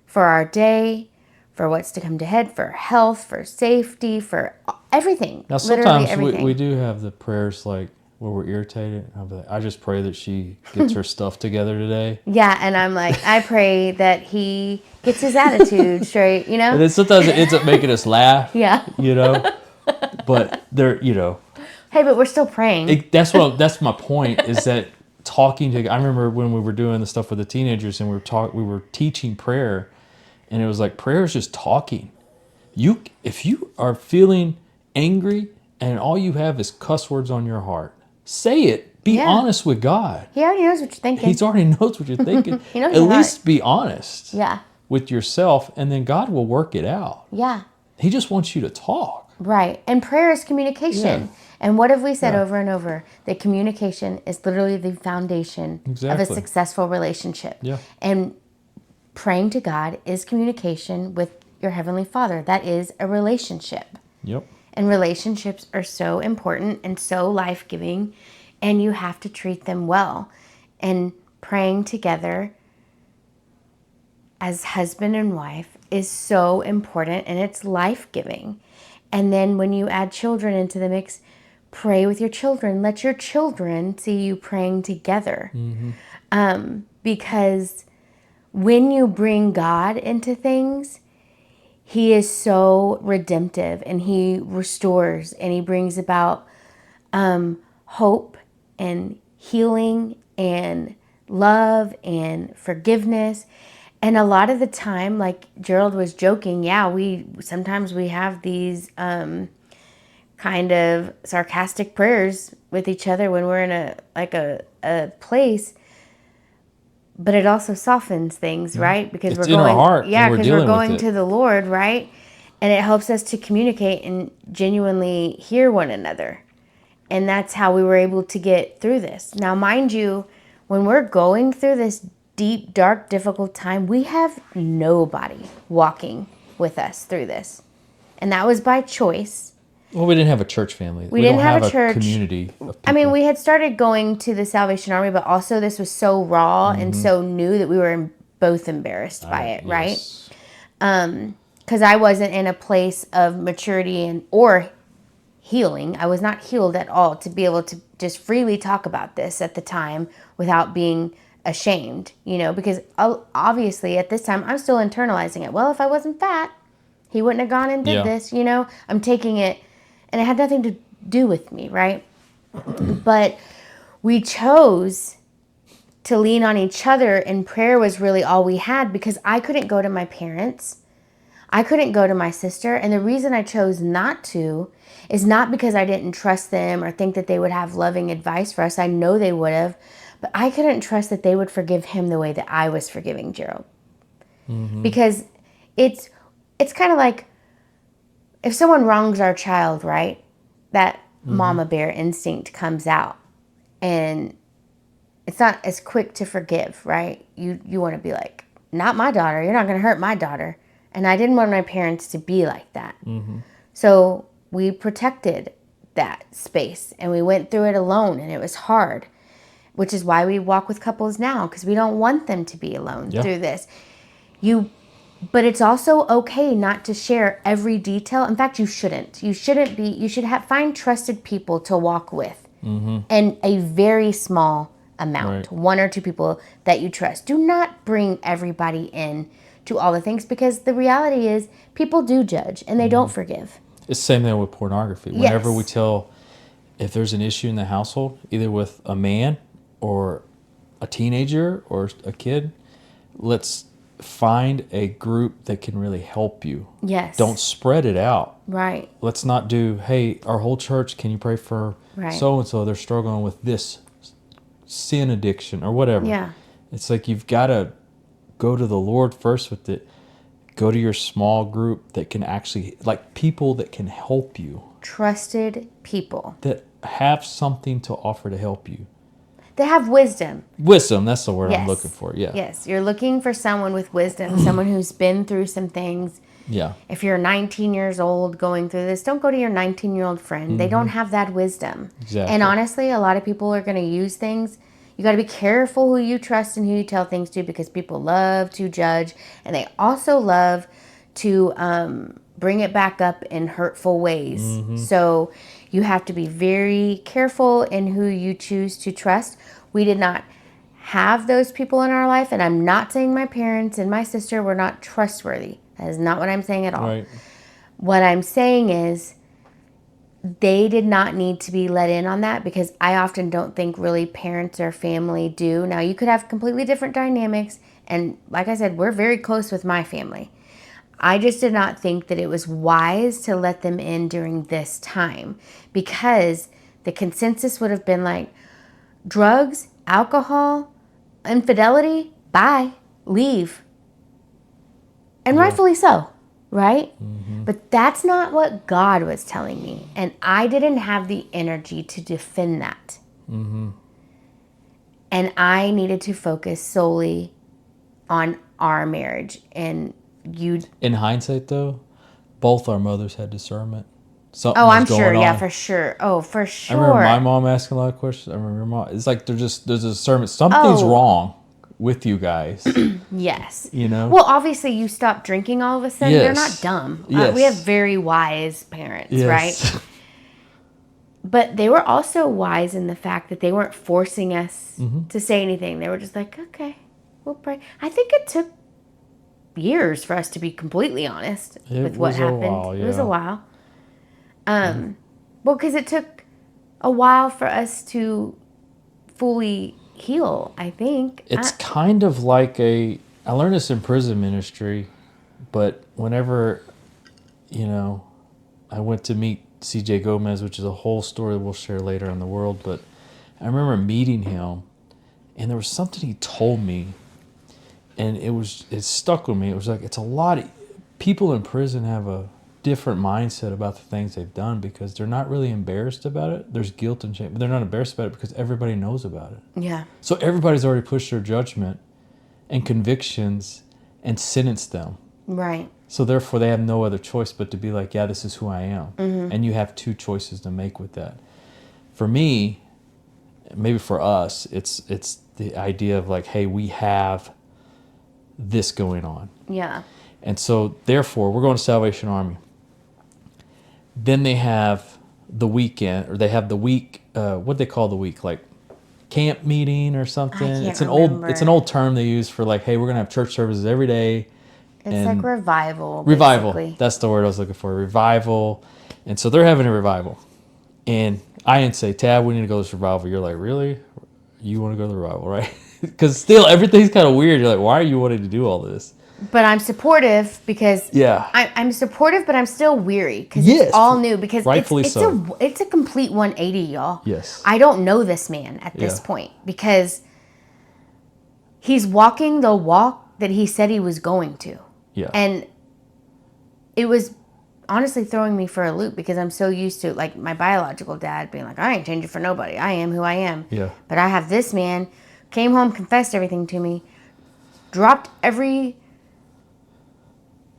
For our day, for what's to come to head, for health, for safety, for everything. Now, sometimes we do have the prayers like where we're irritated. I'll be like, I just pray that she gets her stuff together today. Yeah, and I'm like, I pray that he gets his attitude straight, And then sometimes it ends up making us laugh. Yeah. But they're, Hey, but we're still praying. That's my point is that talking to, I remember when we were doing the stuff with the teenagers and we were teaching prayer, and it was like prayer is just talking. If you are feeling angry and all you have is cuss words on your heart, say it. Be honest with God. He already knows what you're thinking. He already knows what you're thinking. He knows At least be honest. Yeah. With yourself, and then God will work it out. Yeah. He just wants you to talk. Right. And prayer is communication. Yeah. And what have we said over and over? That communication is literally the foundation of a successful relationship. Yeah. And praying to God is communication with your Heavenly Father. That is a relationship. Yep. And relationships are so important and so life-giving, and you have to treat them well. And praying together as husband and wife is so important, and it's life-giving. And then when you add children into the mix, pray with your children. Let your children see you praying together. Mm-hmm. Because when you bring God into things, He is so redemptive, and He restores, and He brings about hope and healing and love and forgiveness. And a lot of the time, like Gerald was joking, sometimes we have these kind of sarcastic prayers with each other when we're in a place. But it also softens things, right? Because it's in our heart. Yeah, because we're going to the Lord, right? And it helps us to communicate and genuinely hear one another. And that's how we were able to get through this. Now, mind you, when we're going through this deep, dark, difficult time, we have nobody walking with us through this. And that was by choice. Well, we didn't have a church family. We didn't don't have a church community of people. I mean, we had started going to the Salvation Army, but also this was so raw and so new that we were both embarrassed by it, right? Yes. Because I wasn't in a place of maturity or healing. I was not healed at all to be able to just freely talk about this at the time without being ashamed, because obviously at this time I'm still internalizing it. Well, if I wasn't fat, he wouldn't have gone and did this, I'm taking it, and it had nothing to do with me, right? But we chose to lean on each other, and prayer was really all we had because I couldn't go to my parents. I couldn't go to my sister. And the reason I chose not to is not because I didn't trust them or think that they would have loving advice for us. I know they would have. But I couldn't trust that they would forgive him the way that I was forgiving Gerald. Because it's kind of like if someone wrongs our child, right? That mama bear instinct comes out. And it's not as quick to forgive, right? You want to be like, not my daughter. You're not going to hurt my daughter. And I didn't want my parents to be like that. So we protected that space. And we went through it alone. And it was hard. Which is why we walk with couples now. Because we don't want them to be alone through this. But it's also okay not to share every detail. In fact, you shouldn't. You should find trusted people to walk with. And a very small amount. Right. 1 or 2 people that you trust. Do not bring everybody in to all the things, because the reality is people do judge and they don't forgive. It's the same thing with pornography. Whenever we tell, if there's an issue in the household, either with a man or a teenager or a kid, let's find a group that can really help you. Yes. Don't spread it out. Right. Let's not do, hey, our whole church, can you pray for so-and-so? They're struggling with this sin addiction or whatever. Yeah. It's like you've got to go to the Lord first with it. Go to your small group that can actually, like people that can help you. Trusted people. That have something to offer to help you. They have wisdom. Wisdom, that's the word I'm looking for, yeah. Yes, you're looking for someone with wisdom, someone who's been through some things. Yeah. If you're 19 years old going through this, don't go to your 19-year-old friend. They don't have that wisdom. Exactly. And honestly, a lot of people are going to use things. You got to be careful who you trust and who you tell things to, because people love to judge, and they also love to bring it back up in hurtful ways. So you have to be very careful in who you choose to trust. We did not have those people in our life, and I'm not saying my parents and my sister were not trustworthy. That is not what I'm saying at all. Right. What I'm saying is they did not need to be let in on that, because I often don't think really parents or family do. Now, you could have completely different dynamics, and like I said, we're very close with my family. I just did not think that it was wise to let them in during this time, because the consensus would have been like, drugs, alcohol, infidelity, bye, leave. And rightfully so, right? But that's not what God was telling me. And I didn't have the energy to defend that. And I needed to focus solely on our marriage. And in hindsight, though, both our mothers had discernment. Something I'm sure, yeah, for sure. Oh, for sure. I remember my mom asking a lot of questions. I remember your mom. It's like there's a discernment. Something's wrong with you guys. Yes. Well, obviously, you stop drinking all of a sudden. They're not dumb. Yes. We have very wise parents, right? But they were also wise in the fact that they weren't forcing us to say anything. They were just like, okay, we'll pray. I think it took years for us to be completely honest with what happened. It was a while. Well, because it took a while for us to fully heal, I think. It's kind of like I learned this in prison ministry, but whenever, I went to meet C.J. Gomez, which is a whole story we'll share later in the world, but I remember meeting him, and there was something he told me, and it stuck with me. It was like, it's a lot of people in prison have a different mindset about the things they've done, because they're not really embarrassed about it. There's guilt and shame, but they're not embarrassed about it because everybody knows about it. Yeah. So everybody's already pushed their judgment and convictions and sentenced them. Right. So therefore, they have no other choice but to be like, yeah, this is who I am. And you have two choices to make with that. For me, maybe for us, it's the idea of like, hey, we have this going on. Yeah. And so therefore, we're going to Salvation Army. Then they have the weekend, or they have the week, what they call the week, like camp meeting or something. It's an old term they use for like, hey, we're going to have church services every day. It's like revival. Revival. Basically. That's the word I was looking for. Revival. And so they're having a revival. And I didn't say, Tab, we need to go to this revival. You're like, really? You want to go to the revival, right? Because still, everything's kind of weird. You're like, why are you wanting to do all this? But I'm supportive because I'm supportive, but I'm still weary because it's all new. Because rightfully it's a complete 180, y'all. Yes. I don't know this man at this point because he's walking the walk that he said he was going to. Yeah. And it was honestly throwing me for a loop because I'm so used to like my biological dad being like, I ain't changing for nobody. I am who I am. Yeah. But I have this man, came home, confessed everything to me, dropped every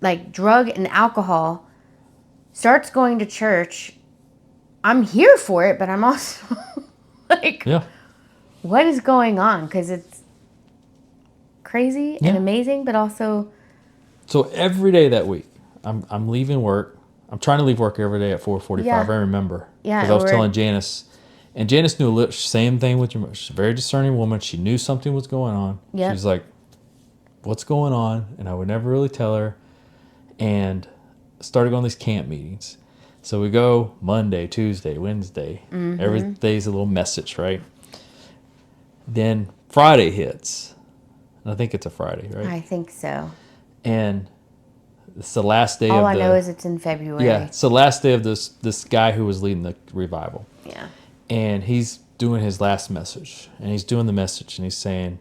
like drug and alcohol, starts going to church. I'm here for it, but I'm also like, what is going on? Because it's crazy and amazing, but also. So every day that week, I'm leaving work. I'm trying to leave work every day at 4:45. I remember. Yeah. Because I was telling Janice, and Janice knew a little, same thing with your. She's a very discerning woman. She knew something was going on. Yep. She's like, what's going on? And I would never really tell her. And started going to these camp meetings. So we go Monday, Tuesday, Wednesday. Every day's a little message, right? Then Friday hits. And I think it's a Friday, right? I think so. And it's the last day All I know is it's in February. Yeah, it's the last day of this guy who was leading the revival. Yeah. And he's doing his last message. And he's doing the message and he's saying,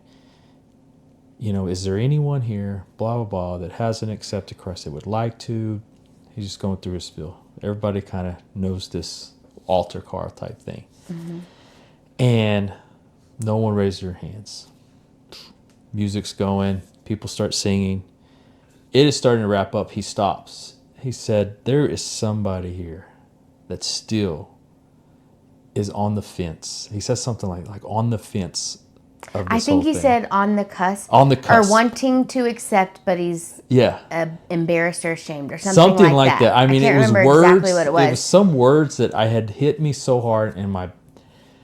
you know, is there anyone here, blah, blah, blah, that hasn't accepted Christ that would like to? He's just going through his spiel. Everybody kind of knows this altar call type thing. And no one raised their hands. Music's going. People start singing. It is starting to wrap up. He stops. He said, there is somebody here that still is on the fence. He says something like on the fence. I think he said on the cusp. On the cusp. Or wanting to accept, but he's embarrassed or ashamed or something like that. I mean, it was words. Exactly what it was. It was some words that I had hit me so hard, and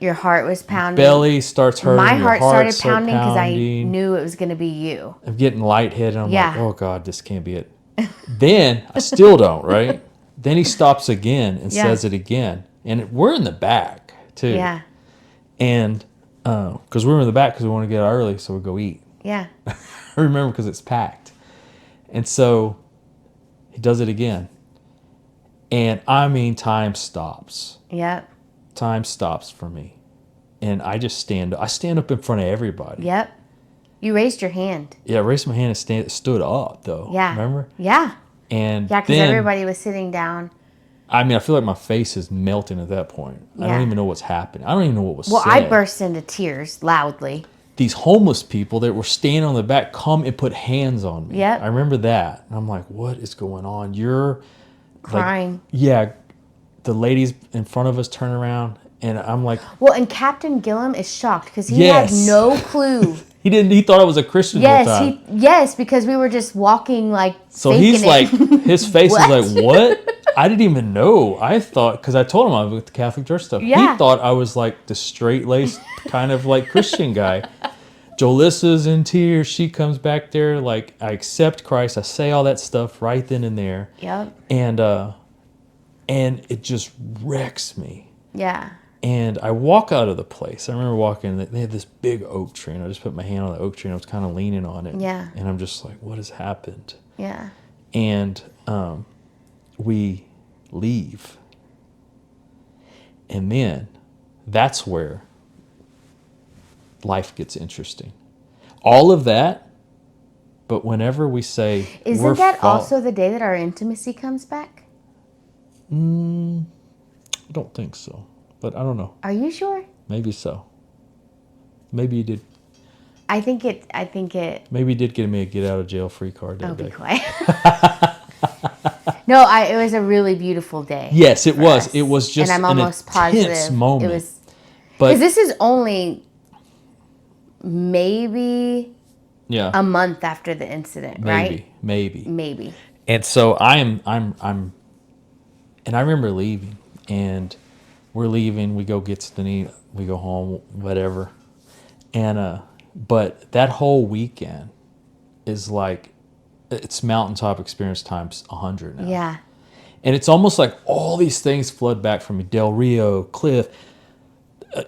your heart was pounding. Belly starts hurting. My heart started pounding because I knew it was going to be you. I'm getting lightheaded. I'm like, oh God, this can't be it. Then I still don't, right? Then he stops again and says it again, and we're in the back too. Yeah. And because we were in the back because we want to get out early so we go eat. Yeah. I remember because it's packed. And so he does it again. And I mean, time stops. Yep. Time stops for me. And I just stand up in front of everybody. Yep. You raised your hand. Yeah, I raised my hand and stood up though. Yeah. Remember? Yeah. And because everybody was sitting down. I mean, I feel like my face is melting at that point. Yeah. I don't even know what's happening. I don't even know what was said. Well, I burst into tears loudly. These homeless people that were standing on the back come and put hands on me. Yep. I remember that. And I'm like, what is going on? You're crying. Like, yeah. The ladies in front of us turn around and I'm like. Well, and Captain Gillum is shocked because he had no clue. He thought I was a Christian the whole time. Yes, because we were just walking like. So he's like, his face is like, what? I didn't even know. I thought, because I told him I was with the Catholic Church stuff. Yeah. He thought I was like the straight-laced kind of like Christian guy. Jolissa's in tears. She comes back there like, I accept Christ. I say all that stuff right then and there. Yep. And it just wrecks me. Yeah. And I walk out of the place. I remember walking, they had this big oak tree, and I just put my hand on the oak tree, and I was kind of leaning on it. Yeah. And I'm just like, what has happened? Yeah. And we leave. And then that's where life gets interesting. All of that, but whenever we say... Isn't that also the day that our intimacy comes back? I don't think so. But I don't know. Are you sure? Maybe so. Maybe you did. I think it. Maybe he did give me a get out of jail free card that Oh, be day. quiet. No, it was a really beautiful day. Yes, it was. Us. It was just and I'm an almost intense positive moment. it was But because this is only maybe yeah, a month after the incident, right? maybe. And so I'm, and I remember leaving, and we're leaving. We go get something to eat. We go home, whatever. And but that whole weekend is like, it's mountaintop experience times 100 now. Yeah. And it's almost like all these things flood back from me. Del Rio, Cliff,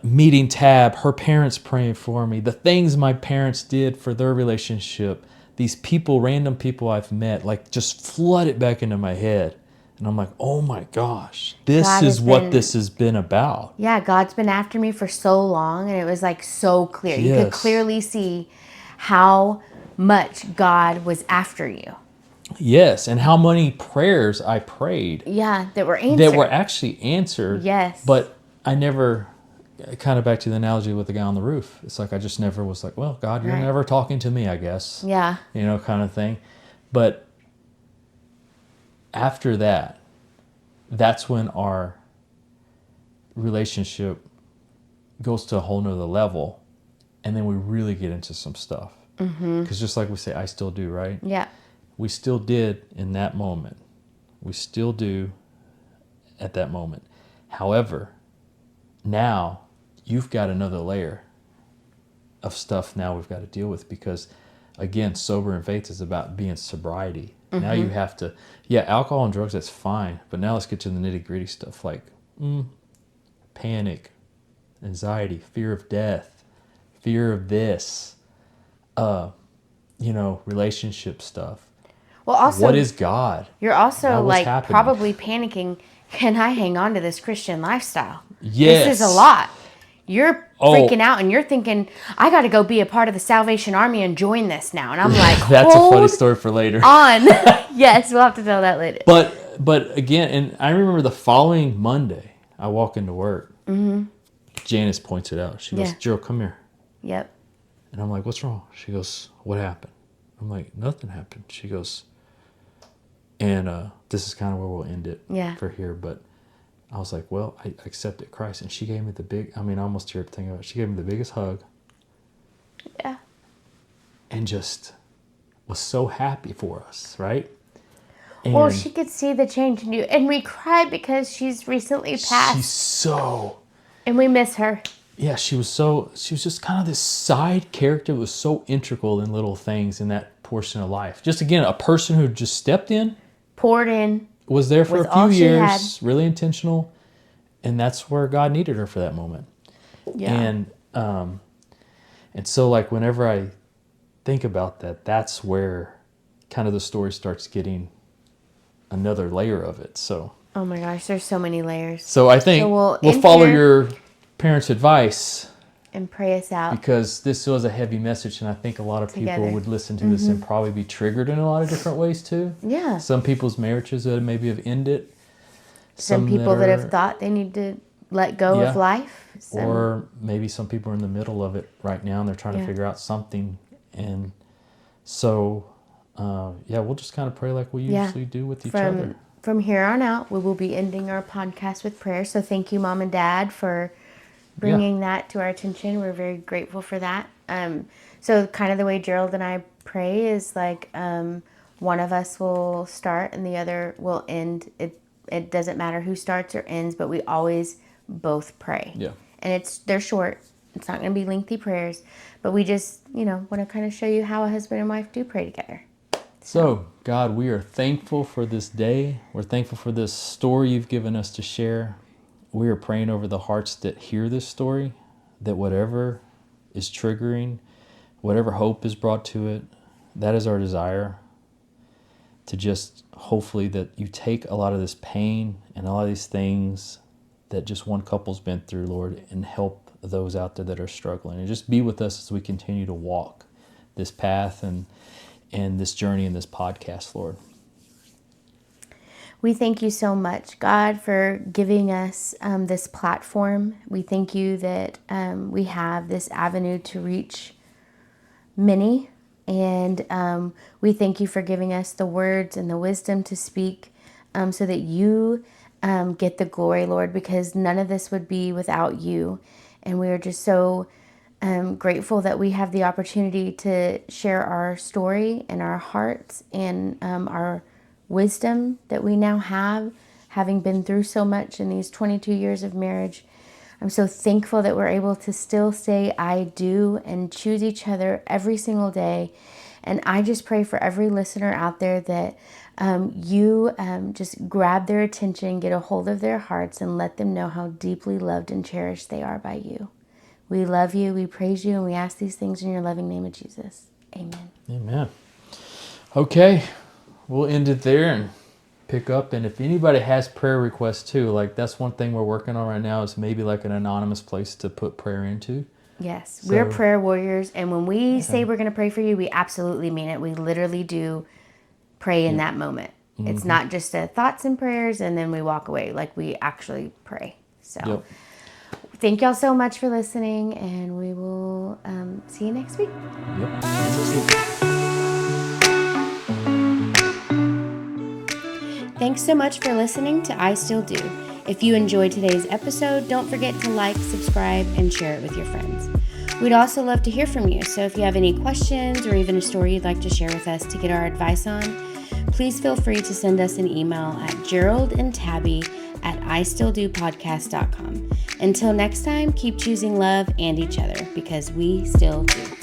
meeting Tab, her parents praying for me, the things my parents did for their relationship, these people, random people I've met, like just flood it back into my head. And I'm like, oh my gosh, this is what this has been about. Yeah, God's been after me for so long, and it was like so clear. Yes. You could clearly see how much God was after you. Yes, and how many prayers I prayed. Yeah, that were answered. That were actually answered. Yes. But I never, kind of back to the analogy with the guy on the roof. It's like I just never was like, well, God, you're never talking to me, I guess. Yeah. You know, kind of thing. But after that, that's when our relationship goes to a whole nother level. And then we really get into some stuff. Because just like we say, I still do, right? Yeah. We still did in that moment. We still do at that moment. However, now you've got another layer of stuff now we've got to deal with, because again, sober in faith is about being sobriety. Now you have to, alcohol and drugs, that's fine. But now let's get to the nitty gritty stuff like panic, anxiety, fear of death, fear of this, relationship stuff. Well, also, what is God? You're also like happening? Probably panicking. Can I hang on to this Christian lifestyle? Yes. This is a lot. You're freaking out, and you're thinking, I got to go be a part of the Salvation Army and join this now. And I'm like, that's a funny story for later. On. Yes, we'll have to tell that later. But again, and I remember the following Monday, I walk into work. Janice points it out. She goes, Gerald, come here. Yep. And I'm like, what's wrong? She goes, what happened? I'm like, nothing happened. She goes, and this is kind of where we'll end it for here. But I was like, well, I accepted Christ. And she gave me I almost teared up thinking about it. She gave me the biggest hug. Yeah. And just was so happy for us, right? And well, she could see the change in you. And we cried because she's recently passed. She's so... And we miss her. Yeah, she was just kind of this side character that was so integral in little things in that portion of life. Just again, a person who just stepped in. Poured in. Was there for a few years, really intentional. And that's where God needed her for that moment. Yeah. And so like whenever I think about that, that's where kind of the story starts getting another layer of it. So. Oh my gosh, there's so many layers. So I think we'll follow your parents' advice. And pray us out. Because this was a heavy message, and I think a lot of people would listen to this and probably be triggered in a lot of different ways too. Yeah. Some people's marriages that maybe have ended. Some people that have thought they need to let go of life. Or maybe some people are in the middle of it right now and they're trying to figure out something. And so, we'll just kind of pray like we usually do with each other. From here on out, we will be ending our podcast with prayer. So thank you, Mom and Dad, for bringing that to our attention. We're very grateful for that. So kind of the way Gerald and I pray is like one of us will start and the other will end. It doesn't matter who starts or ends, but we always both pray. Yeah. And they're short. It's not going to be lengthy prayers, but we just, want to kind of show you how a husband and wife do pray together. So, God, we are thankful for this day. We're thankful for this story you've given us to share. We are praying over the hearts that hear this story, that whatever is triggering, whatever hope is brought to it, that is our desire. To just hopefully that you take a lot of this pain and a lot of these things that just one couple's been through, Lord, and help those out there that are struggling. And just be with us as we continue to walk this path and this journey in this podcast, Lord. We thank you so much, God, for giving us this platform. We thank you that we have this avenue to reach many. And we thank you for giving us the words and the wisdom to speak so that you get the glory, Lord, because none of this would be without you. And we are just so grateful that we have the opportunity to share our story and our hearts and our wisdom that we now have, having been through so much in these 22 years of marriage. I'm so thankful that we're able to still say I do and choose each other every single day. And I just pray for every listener out there that you just grab their attention, get a hold of their hearts, and let them know how deeply loved and cherished they are by you. We love you, we praise you, and we ask these things in your loving name of Jesus. Amen. Amen. Okay, we'll end it there and pick up. And if anybody has prayer requests too, like that's one thing we're working on right now is maybe like an anonymous place to put prayer into. Yes, we're prayer warriors. And when we say we're going to pray for you, we absolutely mean it. We literally do pray in that moment. Mm-hmm. It's not just thoughts and prayers and then we walk away. Like we actually pray. So thank y'all so much for listening, and we will see you next week. Yep. Thanks so much for listening to I Still Do. If you enjoyed today's episode, don't forget to like, subscribe, and share it with your friends. We'd also love to hear from you, so if you have any questions or even a story you'd like to share with us to get our advice on, please feel free to send us an email at Gerald and Tabby at istilldopodcast.com. Until next time, keep choosing love and each other, because we still do.